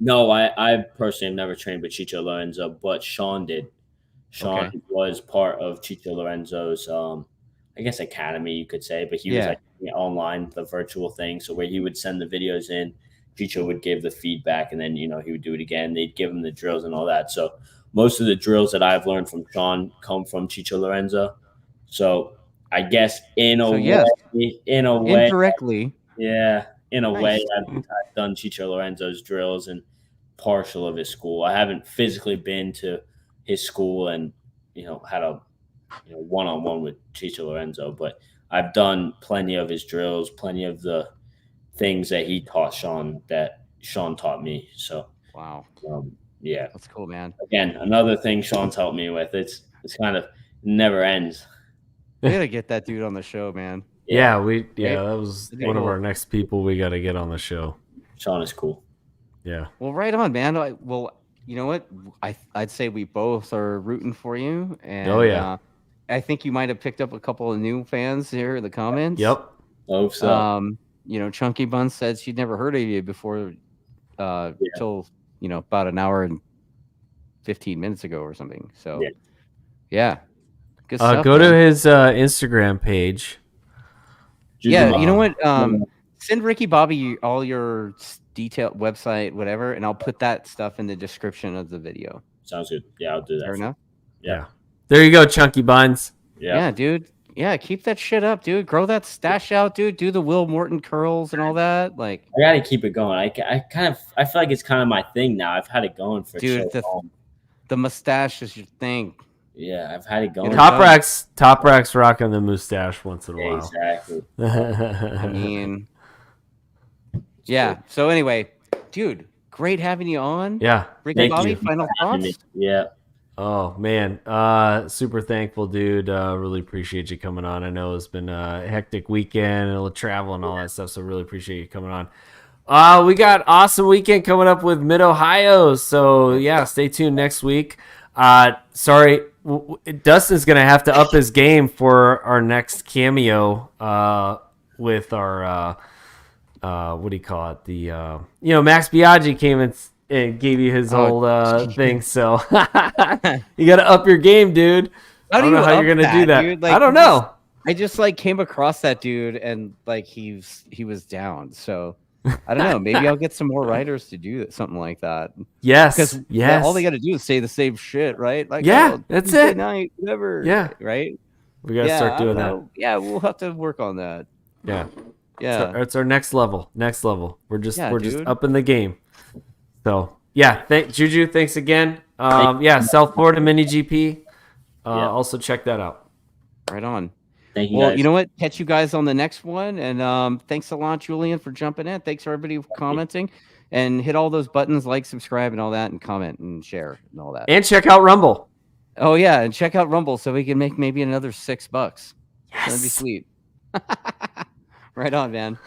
No, I personally have never trained with Chicho Lorenzo, but Sean did. Sean Okay. was part of Chicho Lorenzo's, I guess, academy, you could say, but he was Yeah. like online, the virtual thing. So where he would send the videos in, Chicho would give the feedback, and then he would do it again. They'd give him the drills and all that. So most of the drills that I've learned from Sean come from Chicho Lorenzo. So I guess in a way, Indirectly. yeah, in a Nice. way, I've done Chicho Lorenzo's drills and partial of his school. I haven't physically been to his school and had a one-on-one with Chicho Lorenzo, but I've done plenty of his drills, plenty of the things that he taught Sean that Sean taught me. So Wow. yeah, That's cool, man. again, another thing Sean's helped me with. It's kind of never ends. We gotta get that dude on the show, man. Yeah, that was That'd be one of cool. our next people we got to get on the show. Sean is cool. Yeah. Well, right on, man. Well, you know what? I'd say we both are rooting for you. And, Oh, yeah. I think you might have picked up a couple of new fans here in the comments. Yep. Hope so. Chunky Bun said she'd never heard of you before till about an hour and 15 minutes ago or something. So yeah. Good stuff, Go man. to his Instagram page. Yeah, you know what? Send Ricky-Bobby all your detailed website, whatever, and I'll put that stuff in the description of the video. Sounds good. Yeah, I'll do that. Fair enough. Yeah. There you go, Chunky Buns. Yeah, dude. Yeah, keep that shit up, dude. Grow that stash out, dude. Do the Will Morton curls and all that. Like, I gotta keep it going. I feel like it's kind of my thing now. I've had it going for dude, so long. the mustache is your thing. Yeah, I've had it going. TopRak's rocking the mustache once in a while. Exactly. I mean, yeah. So anyway, dude, great having you on. Yeah. Ricky-Bobby, you. final thoughts? Yeah. Oh man, super thankful, dude. Really appreciate you coming on. I know it's been a hectic weekend and travel and all that stuff, so really appreciate you coming on. We got awesome weekend coming up with Mid-Ohio, so yeah, stay tuned next week. Sorry, Dustin's gonna have to up his game for our next cameo with our what do you call it? The Max Biaggi came and gave you his old thing, so you got to up your game, dude. I don't know how you're gonna do that. Dude? Like, I don't know. I just came across that dude and he was down. So I don't know. Maybe I'll get some more writers to do something like that. Yes, Because yes. all they got to do is say the same shit, right? Like, that's Tuesday it. Night, whatever. Yeah, right. We gotta start doing that. Yeah, we'll have to work on that. Yeah, Yeah. it's our next level. We're just dude. up in the game. So yeah, Juju. Thanks again. South Florida Mini GP. Also check that out. Right on. Thank you. Well, guys. you know what? Catch you guys on the next one. And thanks a lot, Julian, for jumping in. Thanks everybody for commenting. And hit all those buttons, like, subscribe, and all that, and comment and share and all that. And check out Rumble. Oh yeah, and check out Rumble so we can make maybe another $6. Yes. That'd be sweet. Right on, man.